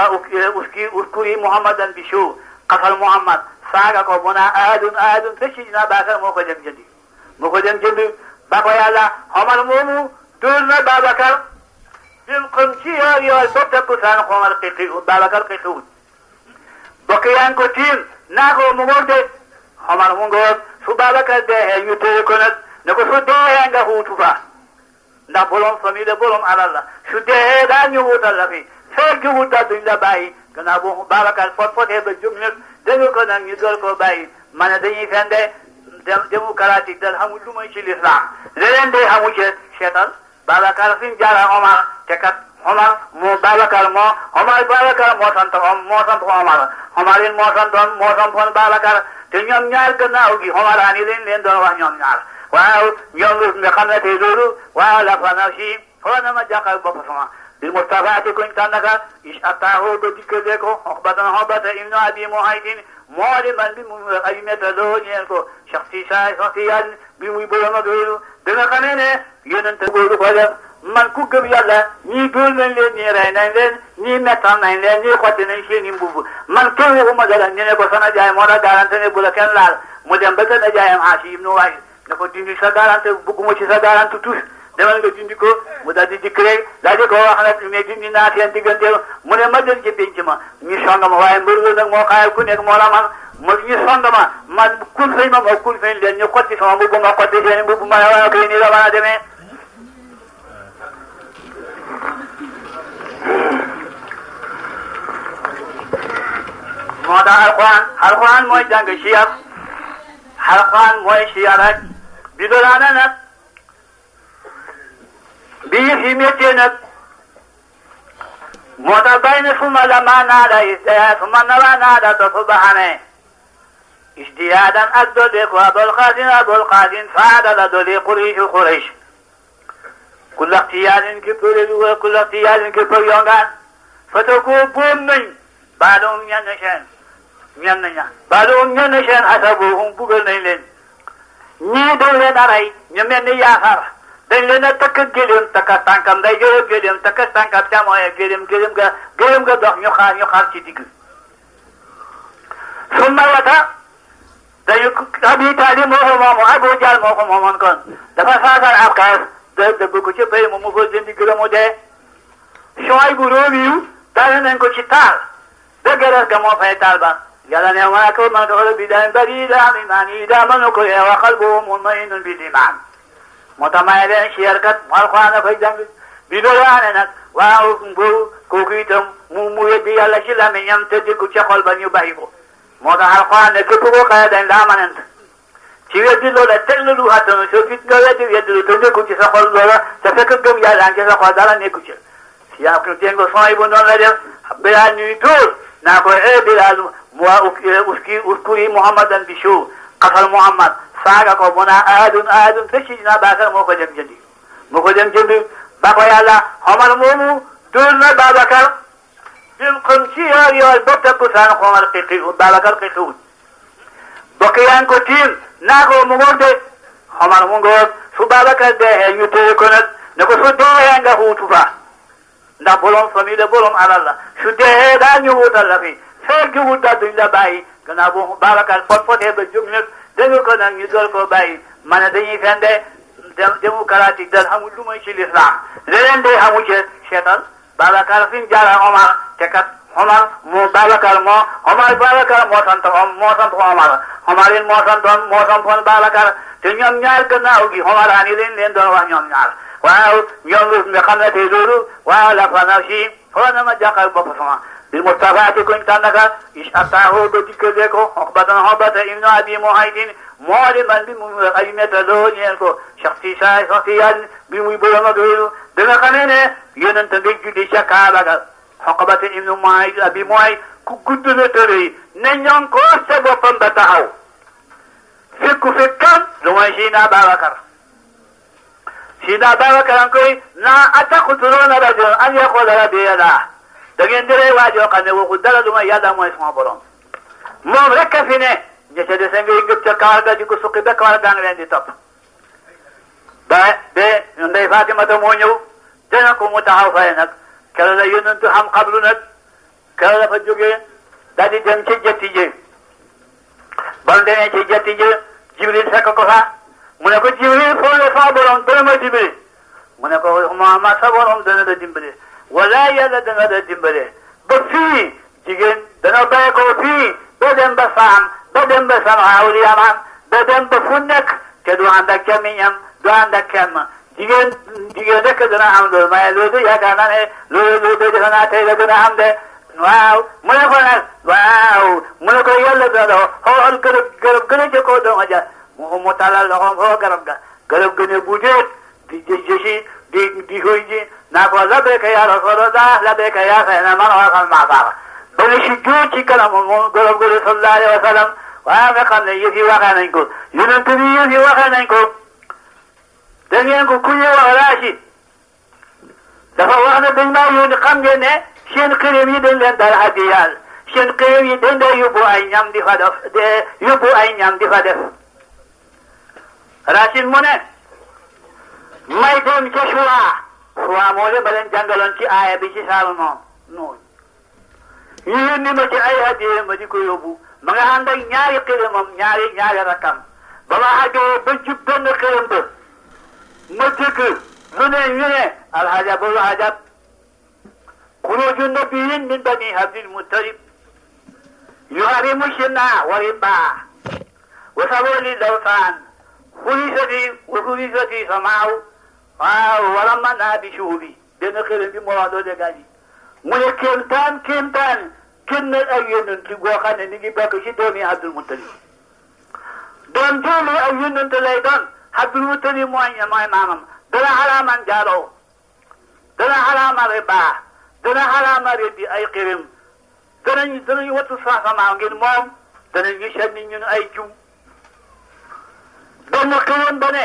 uskuri Muhammadan bi show xasal Muhammad saaga ko mu naa aadun te ci na Baakar moo ko dem jëndi ba ko yàlla Omar moomu tóor na Babacar bim xam ci yoor ba takkusaan Omar Babacar xixiwut bokk yaa ngi ko tiim naa ko mu ngoog de Omar mu ngoog su Babacar deexee ñu téye ko nag ne ko su deexee nga xuutu fa ndax bolom famille la bolom alal la su deexee daal ñu wutal la fi fekk wutal duñ la bàyyi gannaaw boo Babacar fotee ba jóg nag dégg ko nag ñu dool koo bàyyi ma ne dañuy fende démocratique dal xamul lu may ci l'islam leneen day xamu ci seetal Babacar fi mu jaara Omar te kat Omar Babacar moo sant Omar it moo sampoon Babacar te ñoom ñaar gannaaw gi Omaraani leen doon wax ñoom ñaar waaw ñoom nga xam ne tey loolu waaw la fa nafsi فانما جاء بفصما بالمصطفى كنت انك اشتاه بديكو عقبة ابن ابي معيط معلما بأيمة لونيكو شخصيا بمبرم دولو دنا خمينة يننت بولو فلا من كوكب يلا ني دول من لين ني راي نان لين ني متان نان لين ني خوتي نان شي ني مبو من كوي هما دلا ني نكو سنا جاي مولا غارانتني بولا كان لال مو دم بكنا جاي ماشي ابن واي نكو ديندي سا غارانت بوغمو سي سا غارانت توس demal nga dindi ko mu daal di dikk rek daal di ko wax nag mais dindi naa seen diggante mu ne ma del ci penc ma ñu song ma waaye mbër la nag moo xaay ku nekk moo la man ma ñu song ma kul fay ma kul fay leen ñu xotti sama mbubb ma xotti seen mbubb ma waaye kay nii la mën a demee moo tax alxuraan mooy jàng siyar alxuraan mooy siyar rek bi dolaana nag bii fi métier nag moo tax bay na suma la ma naada suma na la naada to subhane ijtihaadan ak dole ko abul qasim faada la dole quraish kullu ihtiyaarin ki pere wa kullu ihtiyaarin ki pere yongaan fato ko bom nañ baalum ñan ña baalum ñan seen hasabuhum bugal nañ leen ñii dañ leen aray ñu mel ni yaakaar dañ leen a takk gëléem takk tànkam day jël gëléem takk tànkam càmmooñe gëléem ga dox ñu xaar ci digg su ma wata dañu Abi Taalib moo ko moomu Abu Jahl moo ko moomoon kon dafa saasar ab xees dëgg ko ci pay mu ko jëndi gëléem mu dee Shuayb bu Roomiyu daane nañ ko ci taal dëgg ga moo fay taal ba yàlla ne ma ko man ko bi daan bari daa mi maan yi daa mënu ko wa qalbuhu mutma'innun bil iman moo tax may leen siyaar kat mu alxuraan a koy jàng bi loolu aane nag waaw mboobu kooku itam mu weddi yàlla ci lamiñam te déggu ca xol ba ñu bàyyi ko moo tax alxuraan ne képp koo xëye dañ laa manant ci weddi loola teg la lu attanu soo fit nga weddi lu te nekku ci sa xol loola te fekk gëm yàlla ci sa xol dara nekku ci yaa ko dégg nga son yi bu noonu la def Bilaal ñuy tóor naa ko Bilaal mu waa uskuri Muhammadan bi show xasal Muhammad saaga ko mu naa aadun te Sidina Bakar moo ko dem jëndi ba ko yàlla Omar moomu dóor na Babacar dim xam ci yoor ba takkusaan Omar Babacar xiqiwut bokk yaa ko tiim naa ko mu ngoog de Omar mu ngoog su Babacar dee ñu téye ko nag ne ko su dee nga xuutu fa ndax bolom famille la bolom alal la su dee daa ñu wutal la fi fekk wut daal duñ la bàyyi gannaaw bu Babacar fotee ba jóg nag dégg ko nag ñu door koo bàyyi ma ne dañuy fende démocratique dal xamul lu may ci l'islam leneen day xamu ci seetal Babacar fi mu jaara Omar te kat Omar Babacar moo sant Omar it moo santoon Babacar te ñoom ñaar gannaaw gi Omar ani leen doon wax ñoom ñaar waaw ñoom nga xam ne tey loolu waaw la fa na si foo na ma jàqal bopp sama bil Mustafa kuñ tànnaka ishatahu ba dikkale ko Uqbata ibnu Abi Mu'ayt mu'liman bi Aymata ñeel ko shakhsiyan bi muy borom ak wéeru da nga xamee ne yonent nga julli ca Kaaba ga Uqbata ibnu Abi Mu'ayt ku gudd la tërëy ne ñoŋ ko sa boppam ba taxaw fekkan lu mooy Sidina Babacar an koy naa ataqtuluuna rajulan an yaqula rabbi Allah da ngeen di rey waajoo xam ne waxu dara lu may yàlla mooy sama borom moom rek a fi ne ña ca dese ngay ngëp ca kawar ga di ko suqi ba kawar gaa ngi leen di topp ba ndey Fatimata moo ñëw dana ko mu taxaw fay nag keroog la yonentu xam xablu nag keroog la fa jógee daal di dem ci jetti ji ba mu demee ci jetti ji Jibril fekk ko fa mu ne ko Jibril foo ne sama borom dana ma dimbali mu ne ko Muhammad sa borom dana la dimbali wala yàlla dana la dimbale ba fii jigéen dana bàyyi ko fii ba dem ba Saam ba dem ba San'aawul Yaman ba dem ba fu nekk te du ànd ak camiñam du ànd ak kenn jigéen rek dana am loolu mais loolu yaakaar naa ne loolu defe naa tey la dana am de waaw mu ne ko nag waaw mu ne ko yàlla dana xool garab gën a jëkkoo dooma ja mu talal loxoom foo garab gën a buddeet di hoy ji naa ko labbayka ya Rasulallah labbayka ya sayyidina man waxal maa baax ba ne si jóor ci kanam moom garab gën a sallallahu alayhi wa sallam waaye nga xam ne yëf yi waxee nañ ko yonent bi yëf yi waxee nañ ko da ngeen ko ku ñuy wax Rachid dafa wax ne dañ maa yónni xam ngeen ne seen xërëm yi dañ leen dal hadiyaal seen xërëm yi dañ lay yóbbu ay ñam di fa def yóbbu ay ñam di fa def Racine mu ne may dem ca Suwaa moo leen ba leen jàngaloon ci aaya bi ci saalu noonu ñu yónni ma ci ay hadiya ma di ko yóbbu ma nga ànd ak ñaari xërëmam ñaari rakkam ba ma àggee ba jub benn xërëm ba ma dégg lu ne ñu ne alhajabul hajab xuruju nabiyin min bani abdil muttalib yuharimu shina wa riba wa saboli lawsaan xurisati samaaw waaw wala man naa bi suubi benn xërëm bi moo wax loolu gaañi mu ne kéemtaan kenn ak yonent goo xam ne ni ngi bokk ci doomi Abdul Muttalib doon joolu ak yonent lay doon Abdul Muttalib mooy maamam dana xaraaman jaaloo dana xaraama riba dana xaraama reddi ay xërëm danañu wattu saxamaa ngir moom danañu sànni ñun ay jum benn xërëm ba ne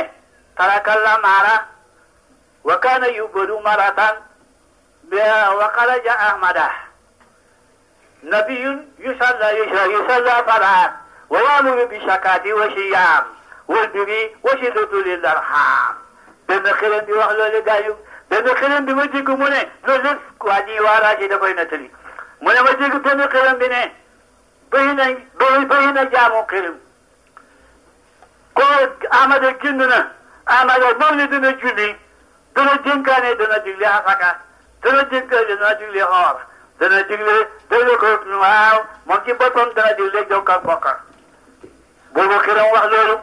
tarakalla maara wa kaana yubadu maratan wa xaraja ahmada nabiyun yusalla faraat wa yaamuru bi shakaati wa siyaam wal biri wa silatu lil arham benn xërëm bi wax loolu gaañu benn xërëm bi ma dégg mu ne loolu lépp waa ji waaraa ci da koy nettali mu ne ma dégg benn xërëm bi ne bëri na jaamu xërëm ko Amada génn na Amada moom ne dana julli dana dénkaane dana digle asaka dana dénkaane dana digle xoor dana digle ko waaw moom ci boppam dana digle jokkal bokka boobu xërëm wax loolu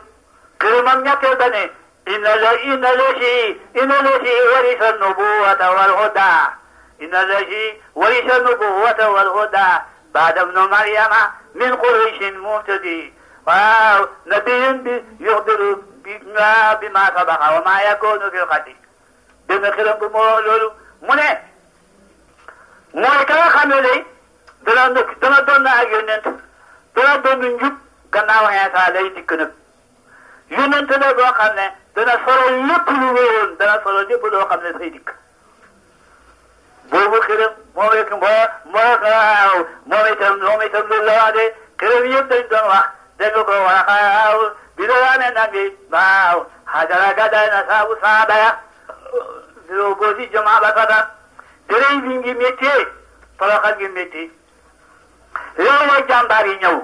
xërëmam ñetteel ba ne inna lasi warisa nubuwata wal huda inna lasi warisa nubuwata wal huda baada ibnu maryama min qurayshin muhtadi waaw nabiyun bi yuxbiru bima sabaqa wa ma yakunu fil xadi benn xërëm bu moo loolu mu ne mooy ka nga xam ne day dana doon na ak yonent dana doon njub gannaaw Iisaa lay dikk nag yonent la boo xam ne dana solo lépp lu wéyoon dana solo lépp loo xam ne dafay dikk boobu xërëm moom itam loolu la wax de xërëm yëpp dañ doon wax dégg ko waaw bi la ne nabi waaw Hajara gàddaay na saaba ya doo boo si jamaa ba sata dërëy bi ngi métti toroxal ngi métti loolu la jàmbaar yi ñëw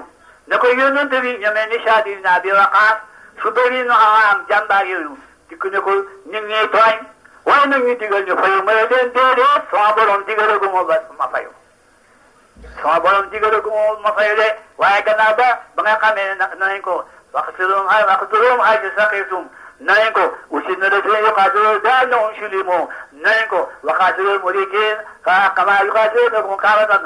ne ko yónnent bi ñemee ni Saad ibn Abi Waqaas su bëri nu am jàmbaar yooyu dikk ne ko ñu ngi ñuy tooñ waaye nag ñu digal ñu fayu ma ne leen déedéet sama borom digalagu ma fayu sama borom digalagu ma fayu de waaye gannaaw ba nga xamee ne nañ ko waqtuluhum haysu saqitum nañ ko aussi na def leen yuqaatiluuna bi'annahum zulimu nañ ko waqaatilul mushrikiina kamaa yuqaatiluunakum kaafatan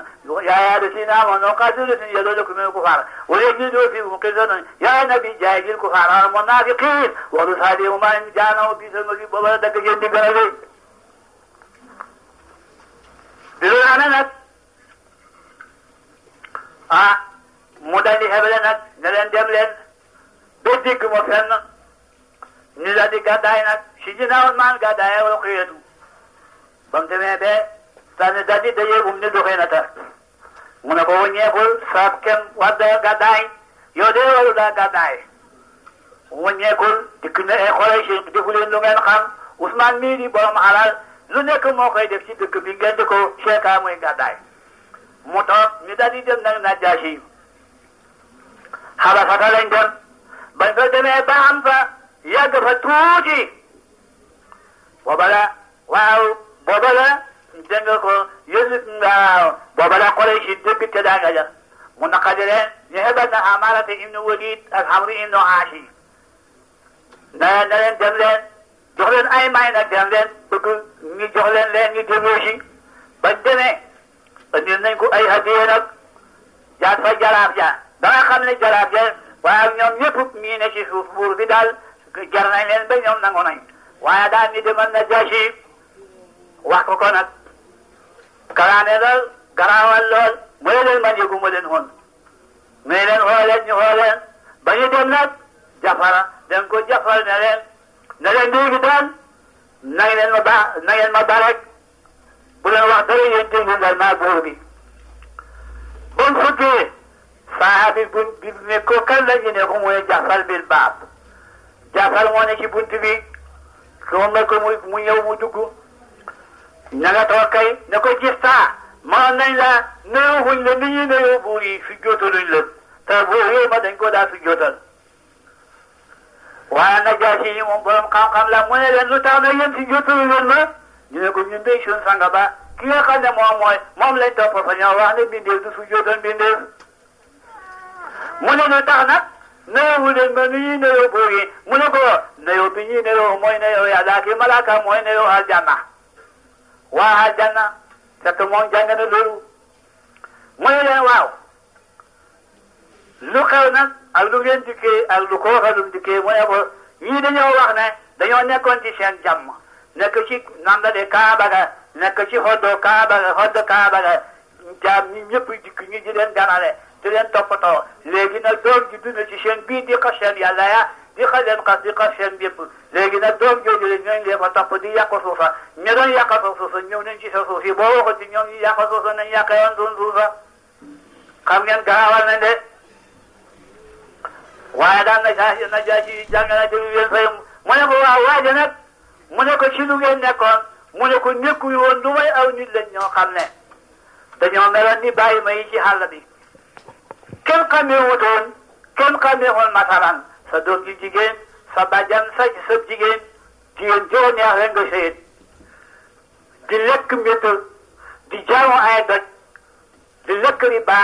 yaa ayyuhallaziina aamanuu qaatiluu allaziina yaluunakum minal kuffaar wa yajiduu fiikum ghilzatan yaa nabiyyu jaahidil kuffaara wal munaafiqiina waghluz alayhim wa ma'aahum bi'sal masiir booba la dagg seen diggante bi loolu amee nag mu daal di xebale nag ne leen dem leen ba dégg ma fenn ñu daal di gàddaay nag si ginnaaw maan gàddaay wala xëyatu ba mu demee ba sànni daal di dajee ne doxee na tar mu ne ko wàññeekul saab kem wadda gàddaay yow de waru daa gàddaay wàññeekul dikk ne xoolay si defu leen lu ngeen xam Ousmane mii di borom alal lu nekk moo koy def ci dëkk bi ngeen di ko seekaa muy gàddaay mu toog ñu daal di dem nag Najaasi Xabasata lañ dem bañ fa demee ba am fa yàgg fa tuuti booba la dégg nga ko booba la Quraysh dëgg te daa nga ja mu naqadi leen ñu xebal na Amaarata ibnu Walid ak Amru ibnu Aasi na leen dem leen jox leen ay may nag dem leen bëgg ñu jox leen ñu déglu si bañ demee andil nañ ko ay hadiya nag jaar fa jaraaf ja ba nga xam ne jaraaf ja waaye ñoom ñëpp ñii ne ci suuf buur bi daal jar nañ leen ba ñoom nangu nañ waaye daal ni demal Najaasi wax ko nag kalaane la garaawal lool mu ne leen man yëgu ma leen woon mais leen xooleen ñu xooleen ba ñu dem nag Jafara dañ ko jafal ne leen léegi daal na ngeen ma ba rek bu leen wax dara yéen déglu leen maa góor bi ba mu fuddee saahabi bi ne ko kan la ñu ne ko mooy Jaafar bil baab Jaafar moo ne ci bunt bi ko ma ko mu ñëw mu dugg ña nga toog kay ne ko gis mënoon nañ la nuyuwuñ la ni ñuy nuyoo buur yi fi jootaluñ la te buur yooyu ma dañ ko daal fi jootal waaye Najaasi yi moom borom xam-xam la mu ne leen lu tax na yéen fi jootaluñ leen ma ñu ne ko ñun de suñ sanga ba ki nga xam ne moom lañ topp fa ñoo wax ne bindeef du fi jootal bindeef mu ne lu tax nag nuyuwu leen ma ni ñuy nuyoo buur yi mu ne ko nuyoo bi ñuy nuyoo mooy nuyoo yàlla ki malaaka mooy nuyoo aljanna waa aljanna fekk moom jàng na loolu mu ne leen waaw lu xew nag ak lu ngeen dikkee ak lu ko waxalum dikkee mu ne ko ñii dañoo wax ne dañoo nekkoon ci seen jàmm nekk ci nandale Kaaba ga nekk ci xoddo Kaaba ga jaam ñi ñëpp dikk ñi di leen ganale di leen toppatoo léegi nag doom ji dund ci seen bii di xas seen yàlla ya di xas leen xas di xas seen bépp léegi nag doom jooju leen ñooñu leen fa topp di yàq suufa ñu doon yàq suufa ñëw nañ ci sa suuf yi boo waxoon ci ñoom ñu yàq suufa nañ yàqee woon suñ suufa xam ngeen gaawal nañ de waaye daan na jaasi jàng na déglu leen fay mu ne ko waaw waaye nag mu ne ko ci lu ngeen nekkoon mu ne ko nekkuñu woon lu may aw nit lañ ñoo xam ne dañoo meloon ni bàyyi ma yi ci àll bi kenn xamee wutoon kenn xamee woon masalan sa doom ji jigéen sa bàjjan sa jigéen joo neex rek nga sëyit di lekk mbett di jaamu ay doj di lekk riba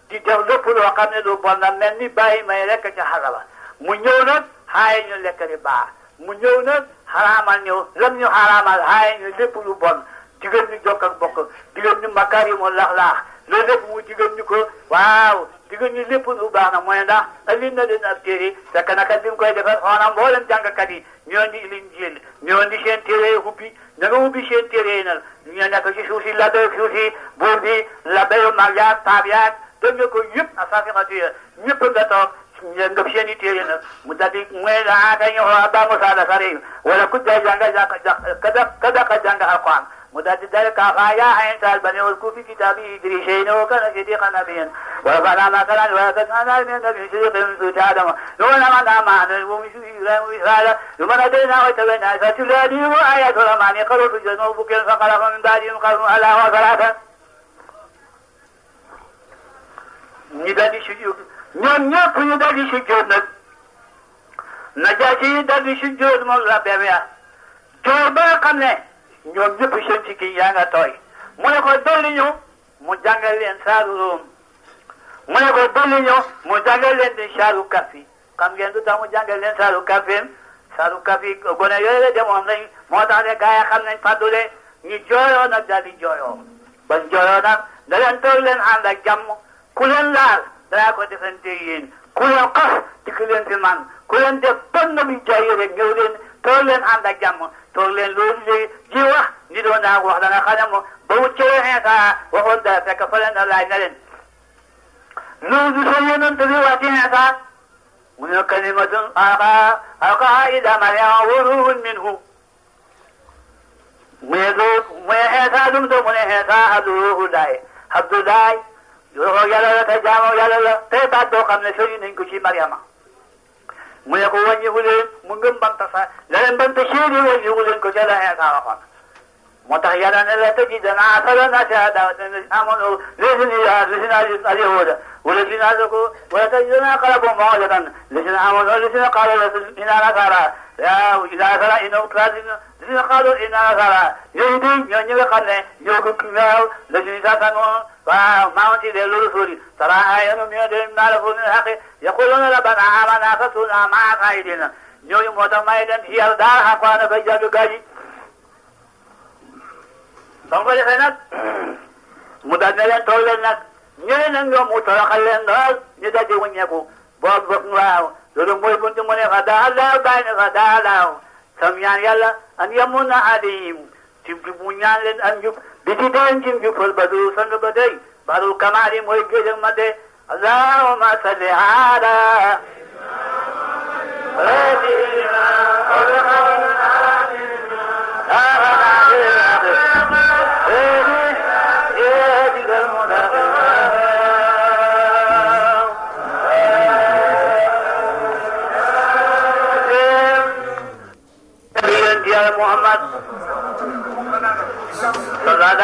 di def lépp loo xam ne lu bon na mel ni bàyyi may rekk ca xarala mu ñëw nag xaaye ñu lekk riba mu ñëw nag xaraamal ñu lam ñu xaraamal xaaye ñu lépp lu bon jigéen ñu jokk ak bokk jigéen ñu makarimu lax-laax loolu lépp mu jigéen ñu ko waaw jigéen ñi lépp lu baax na mooy ndax indi na leen ab téere fekk naka bi mu koy defar xoonam mboolem jàngkat yi ñoo di Linjiil ñoo di seen téere yi ubbi na nga ubbi seen téere yi nag ñu nekk ci suuf si labbe suuf si buur bi labbe yu mag yaag taab yaag dégg nga ko yëpp a safiqatu ya ñëpp nga toog ngëp seen i téere nag mu daldi mooy daa kay ñu xool ba Musaa la sari wala ku day jàng ka jàng alquran mu daldi dal ka yaa ayn sal bani wal ku fi kitaabi Idriis innahu kaana siddiqan nabiyyan wa rafa'naa makaanahu wa rafa'naa min nabiyyin siddiqin suuti Aadama وَلَمَنَا مَعَهُ وَمِثْلَهُ ثُمَّ هَدَيْنَاهُ وَتَبَيَّنَا فَتُلَادِهِمْ آيَاتُ الرَّحْمَنِ قَالُوا سُجُودًا وَبُكْيًا فَخَلَفَ مِن بَعْدِهِمْ خَلْفٌ أَضَاعُوا الصَّلَاةَ ñu daldi sujjóot ñoom ñëpp ñu daldi sujjóot nag Najaasi daldi sujjóot moom la bébé joor ba nga xam ne ñoom ñëpp seen ci kii yaa nga tooy mu ne ko dolli ñu mu jàngal leen saaru Room mu ne ko dolli ñu mu jàngal leen di saaru Kahfi xam ngeen lu tax mu jàngal leen saaru Kahfi gone yooyu la demoon nañ moo tax de gaa yi xam nañ fàddule ñu jooyoo nag daal di jooyoo ba jooyoo nag da leen toog leen ànd ak jàmm ku leen laal danaa ko defante yéen ku leen xas dikk leen fi man ku leen def bon na muy jaay rek ñëw leen toog leen ànd ak jàmm toog leen loolu léegi ji wax ni doon naa wax da nga xam ne moom ba mu cëwee Iisaa waxoon dara fekk fa leen da laaj na leen loolu sa yonent bi wax ci Iisaa mu ne kalimatun alqaahaa ilaa Maryama wa ruuhun minhu mu ne Iisaa dum do mu ne Iisaa Abdullahi yoo yàlla la te jaamoo yàlla la te baat boo xam ne sori nañ ko ci Mariama mu ne ko wàññiwu leen mu ngëm banta sa la leen banta séeri wàññiwu leen ko ca la Iisaa waxoon moo tax yàlla ne la tajidanna aksara naasi hadaatan aamanu lazina al-yahuuda والذين أشركوا ولتجدن أقربهم مودة الذين آمنوا والذين قالوا إنا نصارى إذا أخذ إنه الذين قالوا إنا نصارى يهودين ñoo nga xam ne ñoo ko kiiwaaw الذين كفروا وما أنزل إلى الرسل ترى أعينهم يدرون ما له من الحق يقولون ربنا آمنا فاكتبنا مع الشاهدين ñooñu moo tax may dem ci yàlla daal xaqwaana bay jàllu gaa yi ba ko defee nag mu daal ne leen tool leen nag ñëwee nag ñoom mu toroxal leen lool ñu daal di wëññeeku boobu boog waaw loolu mooy buntu mu ne fa daa laaw bàyyi ne fa daa laaw sam ñaan yàlla an yamunna alayhim ci mu ñaan leen ak njub di ci deen ci njubal ba du sang ba day barul kamaali mooy géej ma de allahumma salli ala sayyidina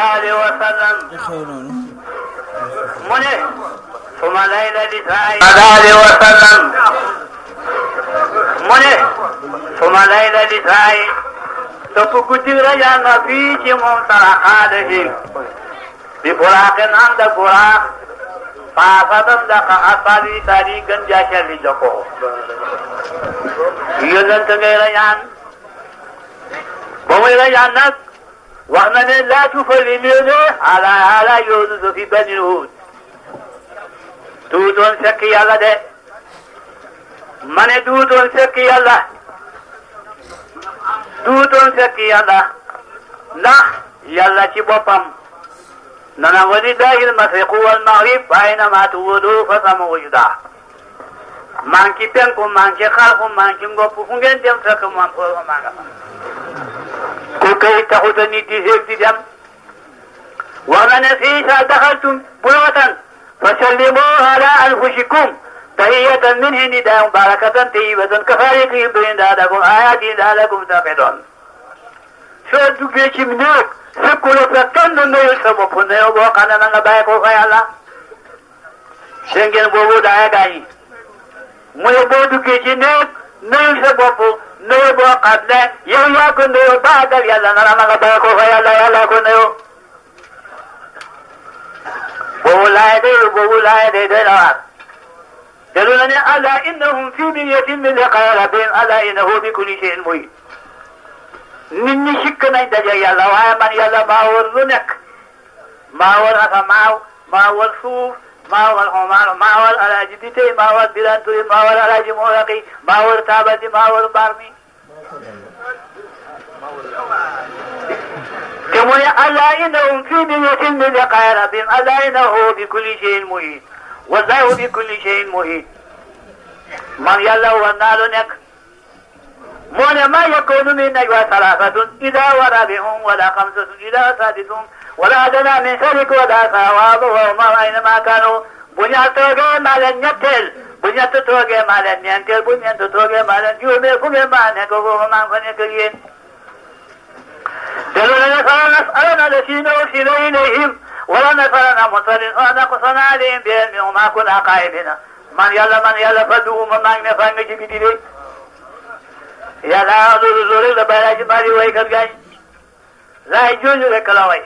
عليه وسلم منه ثم ليلة لسائي عليه وسلم منه ثم ليلة لسائي تفقد رجعنا فيه ممتلع حاله بفراق عند فراق فافتم دق أصابي تاريخا جاشا لجوكو يلن تغير رجعن بمي رجعنك وأنا لا تفلمون على يوسف في بني هود دوتون سكي الله ده من دوتون سكي الله دوتون سكي الله لا يلا تبوبم نانا ولله المشرق والمغرب أينما تولوا فثم وجدا مانكي بينكم مانكي خالكم مانكي غوفكم ديم سكم مان فو مانغا كوكاي تاخذني دي هيك دي دم ومن فيها دخلتم بيوتا فسلموا على أنفسكم تحية منه نداء بركة طيبة كفارق بين دادكم آيات لعلكم تعقلون شو دوكي منك سكول فكان نيو سبب نيو بوكانا نغباي كو فيالا سنجن بوبو دايا غاي موي بو دوكي نيو نيو سبب نيو بوكانا يو ياكو نيو باغال يالا نغباي كو فيالا يالا كو نيو بوبو لا يدي دينار دلونني ألا إنهم في بنية من لقاء ربهم ألا إنه بكل شيء محيط nit ñi sikk nañ daje yàlla waaye man yàlla maa wër lu nekk maa wër asamaaw maa wër suuf maa wër xomaano maa wër alaaji bitey maa wër birantuy maa wër alaaji mooraqi maa wër taabati maa wër barmi te mu ne allah innahum fi biniyatin min liqaa'i rabbihim allah innahu bi kulli shay'in muhiit wallahu bi kulli shay'in muhiit man yàlla war naa lu nekk مون ما يكون من نجوى ثلاثة إذا ورابهم ولا خمسة إذا سادسهم ولا أدنى من ذلك ولا ثواب وهم أينما كانوا بنيان توجه مالا يتل بنيان توجه مالا ينتل بنيان توجه مالا يومي كم ما نكوه ما نكوه دلونا فلنسألنا الذين أرسل إليهم ولا نسألنا مرسلين ونقصنا عليهم بهم وما كنا قائمين من يلا فدوهم من نفعنا جبدي yàlla loolu la bàyyi laa ci bari waykat gaañ laay jooju rek la way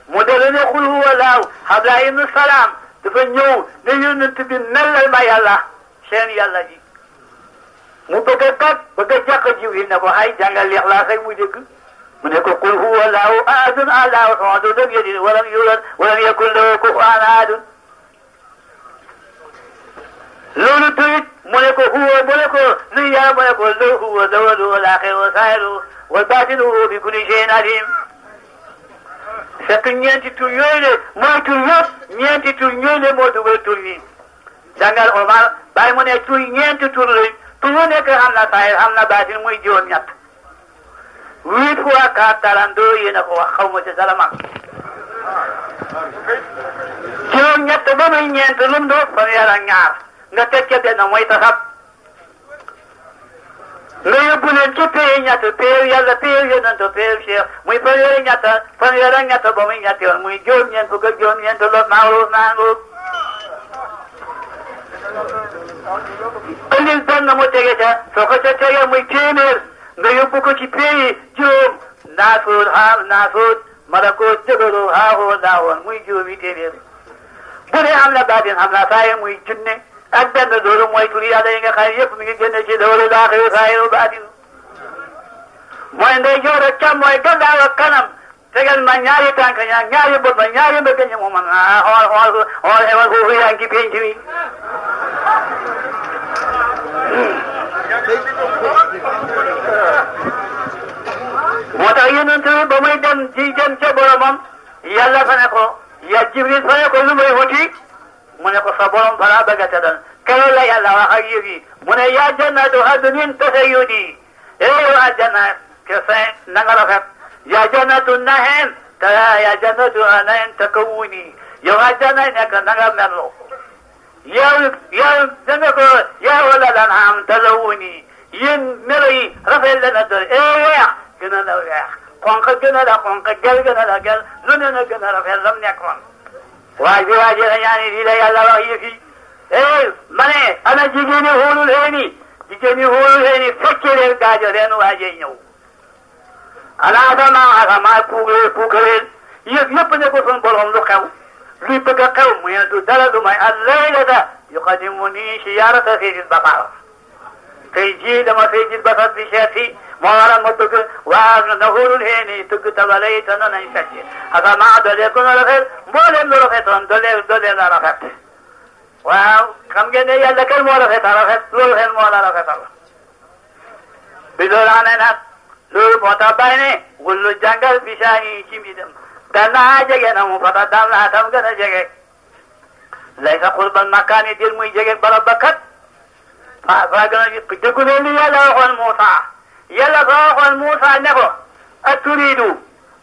mu delu ne xul huwa laaw Abdullah ibn Salaam dafa ñëw ne yonent bi melal ma yàlla seen yàlla ji mu bëgg a kat bëgg a jàq Jibril ne ko ay jàngal Ixlaas rek muy dégg mu ne ko qul huwa laahu ahadun allahu samad lam yalid walam yulad walam yakun lahu kufuwan ahad loolu tamit mu ne ko huwa mu ne ko nuyu yàlla mu ne ko loo huwa zawalu wal aaxiru wa zaahiru wal baatinu bi kulli shay'in alim fekk ñeenti tur yooyu de mooy tur yëpp ñeenti tur yooyu de moo dugal tur yi dangal Omar bàyyi mu ne tur ñeenti tur lañ tur yu nekk xam na saahir xam na baatin muy juróom-ñett 8 fois 4 32 yéen a ko wax xaw ma ci dara man juróom-ñett ba muy ñeent lu mu doon fanweer ak ñaar nga teg ca benn mooy tasab nga yóbbu leen ci pay ñett pay yàlla pay yonent pay Cheikh muy fanweer ak ñett ba muy ñetti yoon muy juróom-ñeent fukk ak juróom-ñeent loolu maawul naangu ëllëg benn mu tege ca soo ko ca tege muy téeméer nga yóbbu ko ci pay juróom naasuut malakoot jëbaloo haahoo daawoon muy juróomi téeméer bu dee am na baatin xam na saa muy junne ak benn loolu mooy turi yàlla yi nga xam ne yëpp mi ngi génne ci loolu laaxiru saahiru baatin mooy ndey joor ak càmmooy gannaaw ak kanam tegal ma ñaari tànk ñaari bët ma ñaari mbëgg ñi mu man xool xewal foofu yaa ngi ci penc mi moo tax yonent bi ba muy dem ci jëm ca boromam yàlla fa ne ko ya Jibril fa ne ko lu muy wuti mu ne ko sa borom balaa bëgg a tëddal keroog la yàlla wax ak yëf yi mu ne yaa jannatu adnin tasayyudi yow aljanna kese na nga rafet yaa jannatu naxeen te yaa jannatu naxeen takawuni yow aljanna nekk na nga merlo yow danga ko yaa wala lan am talawuni yéen melo yi rafet la na doon weex gën a la weex xonq gën a la xonq gel gën a la gel lu ne na gën a rafet lam nekkoon waay bi waa ji rañaani lii la yàlla wax yëf yi ma ne ana jigéeni xuulul xeeni fekke leen gaajo leen waajee ñëw ana asama puukareel yëpp ne ko sun borom lu xew luy bëgg a xew mu du dara du may al-laylata yuqaddimuni siyaarata sayyidil bashar tey jii dama sayyidil bashar di seet si moo waral ma bëgg waa na xuulul xeeni tëgg tabalay te nañ fecc asama dolee gën a rafet mbooleem lu rafetoon dolee la rafet waaw xam ngeen ne yàlla kenn moo rafet loolu xel moo la rafetal bi loolu amee nag loolu moo tax bàyyi ne wullu jàngal bisaani ci mbidam danaa jege na mu fata dal naa tam gën a jege lay sa xurbal makkaani dir muy jege barab ba kat fa gën a dëggu leen li yàlla waxoon Muusa ne ko aturidu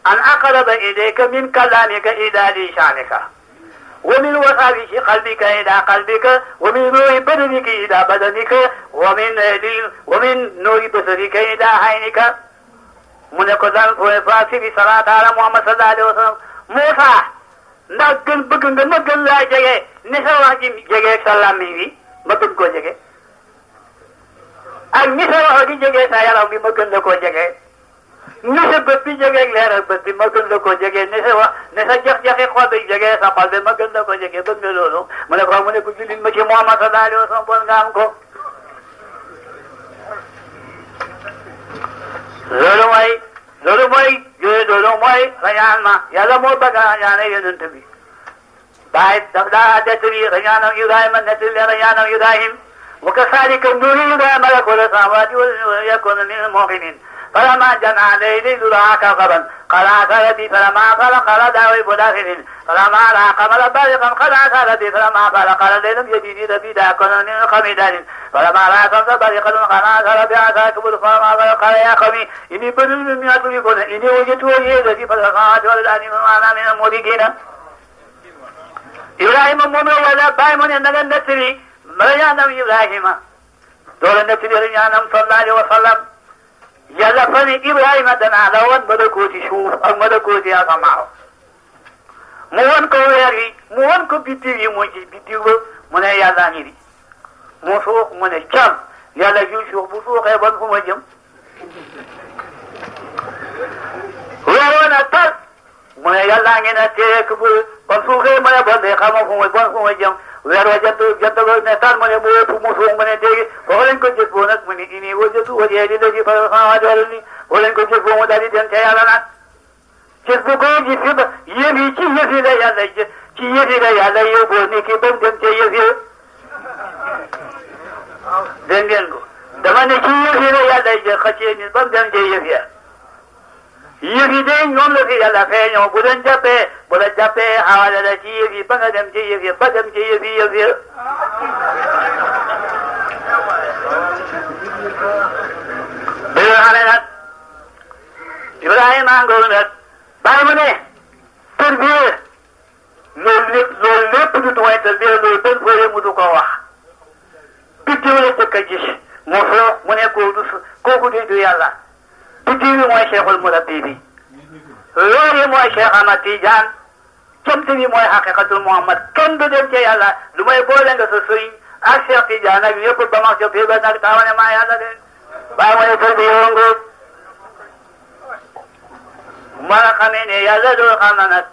an aqraba ilayka min kalaamika ila lisaanika ومن وساوس قلبك إلى قلبك ومن نور بدنك إلى بدنك ومن نور بصرك إلى عينك من كذا فاسي صلاة على محمد صلى الله عليه وسلم موسى نقل بقن نقل لا جگه نسوا جگه سلام ميوي مقن کو جگه أي نسوا جگه سايا ربي مقن کو جگه نسا بپی جگہ لہر بپی مگن لکو جگہ نسا جگ خواب جگہ سپال بے مگن لکو جگہ بندے لولو منے خواب منے کچھ دن مچے محمد صلی اللہ علیہ وسلم پون گام کو ظلم وائی جو ظلم وائی خیان ما یالا مو بگا جانے ینن تبی باید دفدا دتری خیانم یدائم نتل خیانم یدائم وكذلك النور يدائم ملك السماوات ويكون من المؤمنين فلما جمع ليل ذرع كوكبا قال عسى ربي فلما فل قال دعوي بداخل فلما رأى قمر بارقا قال عسى ربي فلما فل قال ليلم يجيني ربي داكن من القمدان فلما رأى قمر بارقا قال عسى ربي عسى كبر فلما فل قال يا قومي إني بدل من أتركون إني وجدت وجهي الذي فلقات والآن وأنا من المدركين إبراهيم مؤمن ولا بايمون أنك النتري مريانا إبراهيم دول النتري رجانا صلى الله عليه وسلم yàlla fa ni Ibrahima danaa la woon malakooti suuf ak malakooti asamaan mu won ko weer wi mu won ko biddiw yi mu ci biddiw ba mu ne yàlla ngi di mu suux mu ne cam yàlla ju suux bu suuxee bon fu ma jëm weer woon a tas mu ne yàlla ngi ne teek bu bon suuxee mu ne bon de xamoo fu ma jëm weer wa jant ba ne tal mu ne mu wépp mu suux mu ne dégg foofu lañ ko jëf boo nag mu ne ini wajatu wajee di léegi fa samaawaati wal ardi foofu lañ ko jëf boo mu daal di dem ca yàlla nag gis bu ko gis fi ba yëf yi ci yëf yi la yàlla jëf ci yëf yi la yàlla yóbboo ni ki ba mu dem ca yëf yi dégg ngeen ko dama ne ci yëf yi la yàlla jëf xëccee nit ba mu dem ca yëf ya yëf yi de ñoom la fi yàlla feeñoo bu leen jàppee bu la jàppee xawale la ci yëf yi ba nga dem ci yëf yi ba dem ci yëf yi bi nga xam ne nag Ibrahima ngoon nag bàyyi mu ne tërbiye loolu lépp du mooy tërbiye loolu benn fooyee mu du ko wax biddiw la jëkk a gis mu foo mu ne kooku du yàlla biddiw bi mooy cheikhul murabbi bi loolu yi mooy Cheikh Ahmad Tidiane jant bi mooy haqiqatul Muhammad kenn du dem ca yàlla lu may boole nga sa sëriñ ak Cheikh Tidiane ak yëpp ba ma jot ba nag taxaw ne maa yàlla de bàyyi ma ne tërbiye ngoog ma nga xamee ne yàlla doo xam na nag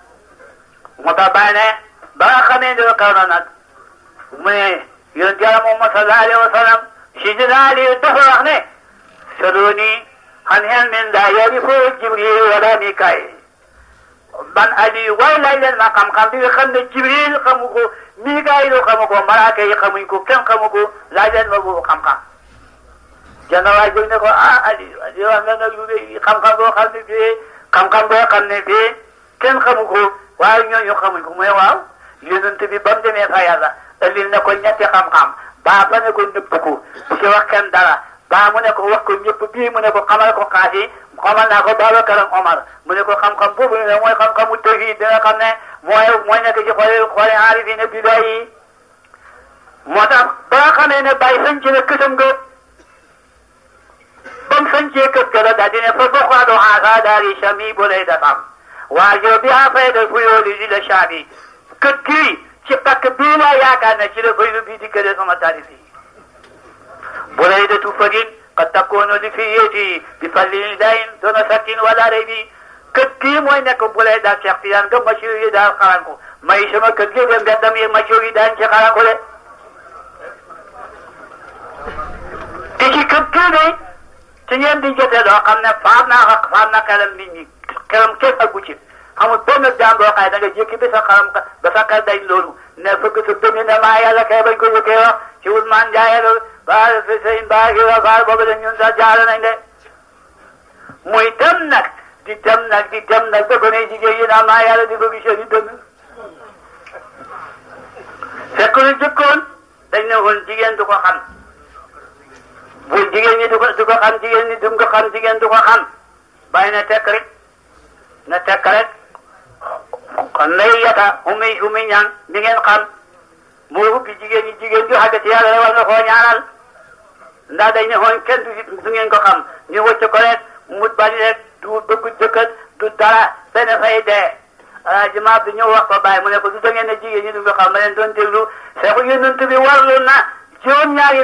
moo tax bàyyi ne ba nga xamee doo xam na nag mu ne yonent yàlla Muhammad sallallahu alayhi wa sallam si dinaa li dafa wax ne saloni an ilmin laa yarifuhu Jibril wala Mikaayil ban Aliou waaye laaj leen ma xam-xam bi nga xam ne Jibril xamu ko Mikaayil xamu ko malaaka yi xamuñ ko kenn xamu ko laaj leen ma boobu xam-xam. jana waay jóg ne ko Aliou wax nga nag lu dee xam-xam boo xam ne bii xam-xam boo xam ne bii kenn xamu ko waaye ñooñu xamuñ ko mooy waaw yonent bi ba mu demee fa yàlla andil na ko ñetti xam-xam baa ba ne ko nëbb ko bu ci wax kenn dara. baa mu ne ko wax ko ñëpp bii mu ne ko xamal ko xaasi xamal naa ko Babacar ak Omar mu ne ko xam-xam boobu ne mooy xam-xamu tawhiid bi nga xam ne mooy nekk ci xooli aarifiina billaahi moo tax ba nga xamee ne bàyyi sañ ci ne kësam nga ba bam sancee kër ga la daal di ne fa boqaadu haasa daari shami bu lay datam waajo bi a fayda fuyooli ila shami kër kii ci pakk bii laa yaakaar ne ci la faydu bii di këre sama taalif yi bu lay datu fagin qad takunu li fiyati bi fallin dayin dona sakkin wala raybi kër kii mooy nekk bu lay daal Cheikh Tidiane nga machur yi daal xaran ko may sama kër gi dem gaddam yi machur yi daan ci xaran ko de te ci kër kii ne ci ngeen di jotee doo xam ne faam na xelam nit ñi xelam kenn aggu ci xamul benn jaam boo xaye da nga jékki ba sa xaram ba sa xel dañ loolu ne fëgg sa dënn ne maa yàlla kay bañ ko yëkkee wax ci Ousmane Ndiaye ba fi sëñ Ba Ira Fall boobu de ñun sax jaare nañ de muy dem nag di dem nag ba gone jigéen yi naa maa yàlla di ko gisee ni dënn fekk lu jëkkoon dañ ne woon jigéen du ko xam bu jigéen ñi du ko xam jigéen ñi du ko xam jigéen du ko xam bàyyi na tekk rek kon lay yata humi ñaan mi ngeen xam moo ubbi jigéen ñi jigéen ju xàgg ci yàlla rek war na koo ñaanal ndax dañ ne woon kenn du ngeen ko xam ñu wëcc ko rek mu bañ rek du bëgg jëkkër du dara benn fay dee alaaji bi ñëw wax ko bàyyi mu ne ko du da ngeen ne jigéen ñi du ko xam ma leen doon déglu Seexu Yonent bi warlu na juróom-ñaari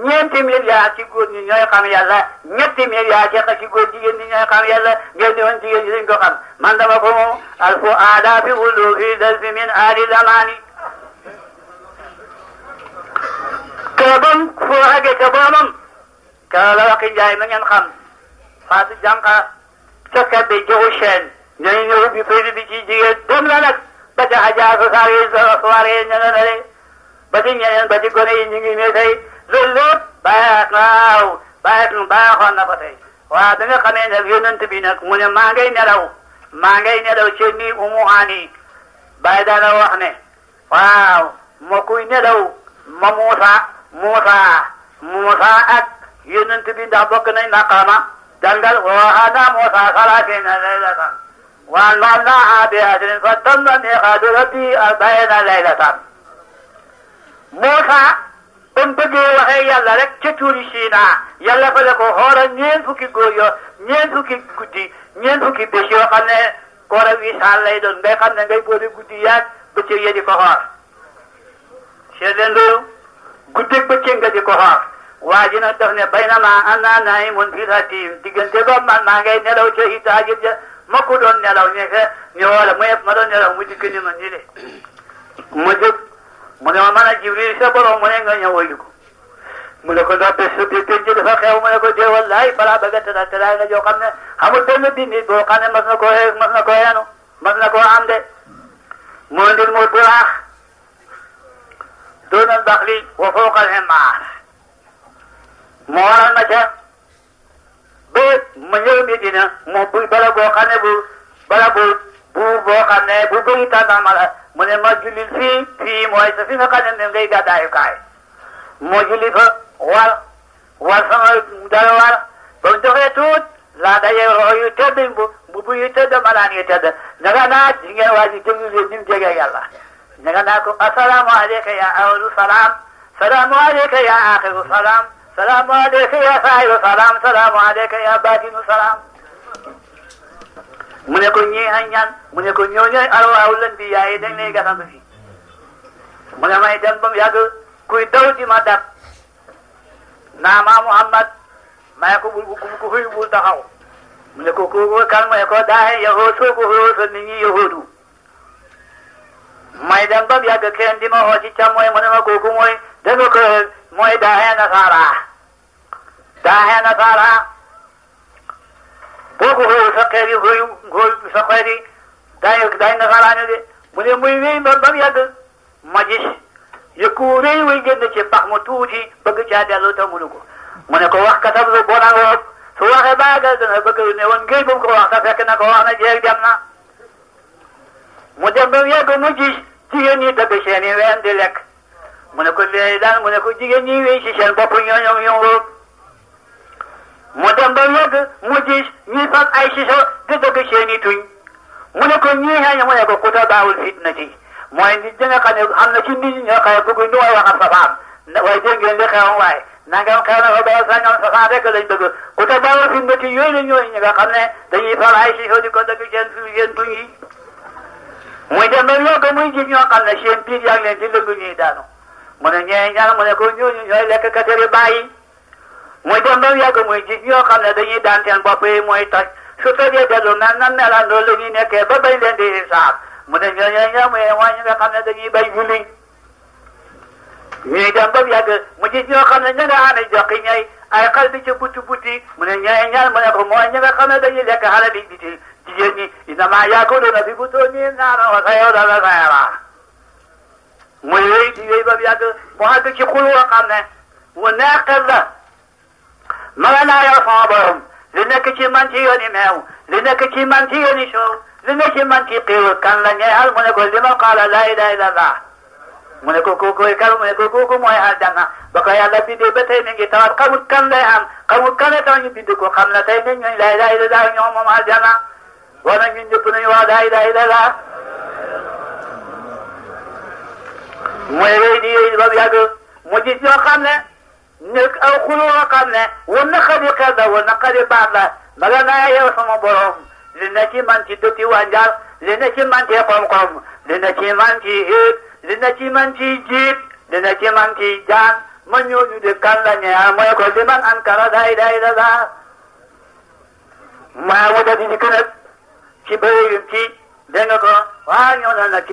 ñeenti milliards ci góor ñi ñooy xam yàlla ñetti milliards ci góor jigéen ñi ñooy xam yàlla ngeen di woon jigéen ñi duñ ko xam man dama ko moom alfu aada fi ulufi dalfi min aali zamani këbam foo xage ka boomam ka la waxi njaay ma ngeen xam Fatou Janka ca kabbe joxu chaine ñooy ñëw bi faydu bi ci jigéen dem la nag ba ca xajaa soirée ña nga ne ba ci ñeneen ba ci gone yi ñu ngi ne tey loolu lépp baaxoon na ko tey waaw da nga xamee nag yonent bi nag mu ne maa ngay nelaw ci nii umu ani bàyyi daana wax ne waaw ma kuy nelaw ma Muusa ak yonent bi ndax bokk nañ maqaama dangal waxaana Muusa salatina laylatan wa lamnaha bi ajrin fa tamma miqaatu rabbi arbaina laylatan Muusa ba mu bëggee waxee yàlla rek ca tuuri Siina yàlla fa la ko xoolal ñeent fukki góor yoo ñeent fukki guddi ñeent fukki bés yoo xam ne koor ak wisaal lay doon ngay xam ne ngay boole guddi yaag bëccëg ya di ko xool seet leen loolu guddeeg bëccëg nga di ko xool waa ji nag daf ne baynama ana naimun fi ratim diggante ba man maa ngay nelaw ca itaajib ja ma ko doon nelaw ñu wala ma doon nelaw mu dikk ni ma nii de ma jóg mu ne ma mën a Jibril sa borom mu ne nga ñëw wayu ko mu ne ko ndax bés bi penc dafa xew mu ne ko dee wallaay balaa bëgg a tëdda tëddaay nga joo xam ne xamul benn bindit boo xam ne mas na koo yenu mas na koo am de moo ndil mu buraax doonal baxli wa fooqal himmaar moo waral ma ca ba ma ñëw Medina mu bu bala boo xam ne bu boo xam ne bu bëri tàndama la mu ne ma jullil fii mooy sa fi nga xam ne ngay gàddaayu kaay moo julli fa war sama dara war ba mu doxee tuut laa daje roxo yu tëdd bu yu tëdd malaan yu tëdd ñanga naa di ngeen waa ji déglu leen ni mu jege yàlla ñanga naa ko assalaamu aleyka ya awalu salaam salaamu aleyka ya axiru salaam salaamu aleyka ya saahiru salaam salaamu aleyka ya baatinu salaam mu ne ko ñii ay ñaan mu ne ko ñooñooy arwaawu lan bi yaay dañ lay gasandu fi mu ne may dem ba mu yàgg kuy daw di ma dab naa ma Muhammad may ko ku xuy bul taxaw mu ne ko kooku kan mu ne ko daaye yahood soo ko xoosa nit ñi yahoodu may dem ba mu yàgg kenn di ma xoo ci càmmooy mu ne ma kooku mooy danga ko mooy daaye nasaara boo ko xoolee sa xeer yi sa xeer yi daañu nasaraane de mu ne muy wéy ba mu yàgg ma gis yëkku rëy way génn ci pax mu tuuti bëgg caa dellu te mënu ko mu ne ko wax katam lu bon a ngoog su waxee baagal dana bëgg ne woon ngeen bu ko wax te fekk na ko wax na jeeg dem na mu dem ba mu yàgg mu gis jigéen ñi dëgg seen i ween di lekk mu ne ko léegi daal mu ne ko jigéen ñi wéy ci seen bopp ñoo mu dem ba yegg mu gis ñi fab ay siso di dëgg seeni tuñ mu ne ko ñii xeeñ mu ne ko kuta baawul fitnati mooy nit ñi nga xam ne am na ci nit ñi ñoo xëy bëgg ñu way wax ak safaam waaye dégg ngeen li xew waaye nangam xew na fa ba sangam sa rek lañ bëgg ku te bawal fi mbëtt yooyu la ñooy ñi nga xam ne dañuy fal ay si di ko dëgg seen tuñ yi muy dem ba yokk muy ji ñoo xam ne seen biir yaa ngi leen di lëngu ñuy daanu mu ne ñee ñaan mu ne ko ñooñu ñooy lekk katari bàyyi muy dem ba yàgg muy ji ñoo xam ne dañuy daan seen bopp yi mooy toj su tojee dellu mel na melandoo la ñuy nekkee ba bañ leen di hisaab mu ne ñooñu mooy ñi nga xam ne dañuy bay julli ñuy dem ba yàgg mu gis ñoo xam ne ña nga xam ne jox ñay ay xal bi ci butti mu ne ñooy ñaan mu ne ko mooy ñi nga xam ne dañuy lekk xale bi biti jigéen ñi inama yaakuluna fi butuunihim naaran wa sayasawna sa'ira muy wéy di wéy ba yàgg mu àgg ci xul woo xam ne wu neexal la ma nga naa yor sama borom li nekk ci man ci yooni meew li nekk ci man ci yooni soow li nekk ci man ci xiiw kan la ñeexal mu ne ko li ma qaala laa ilaaha illallah mu ne ko kooku kan mu ne ko kooku mooy aljanna ba ko yàlla bindee ba tey mi ngi tawat xamul kan lay am xamul kan la tax ñu bind ko xam na tey ne ñooñu laa ilaaha illallah ñoom moom aljanna wala ñun ñëpp nañu wax laa ilaaha illallah mooy wéy di wéy ba mu yàgg mu gis ñoo xam ne nekk aw xuloo xam ne wan na xadi xel la wan na xadi baax la bala naa yow sama borom li ne ci man ci dëtti wànjar li ne ci man ci xom-xom li ne ci man ci héeg li ne ci man ci jiit li ne ci man ci jaan ma ñooñu de kan la ñeex mooy ko li man ankara laa ilaaha illallah maa mu da di nag ci bëri ci dégg nga ko waa ñoo na nag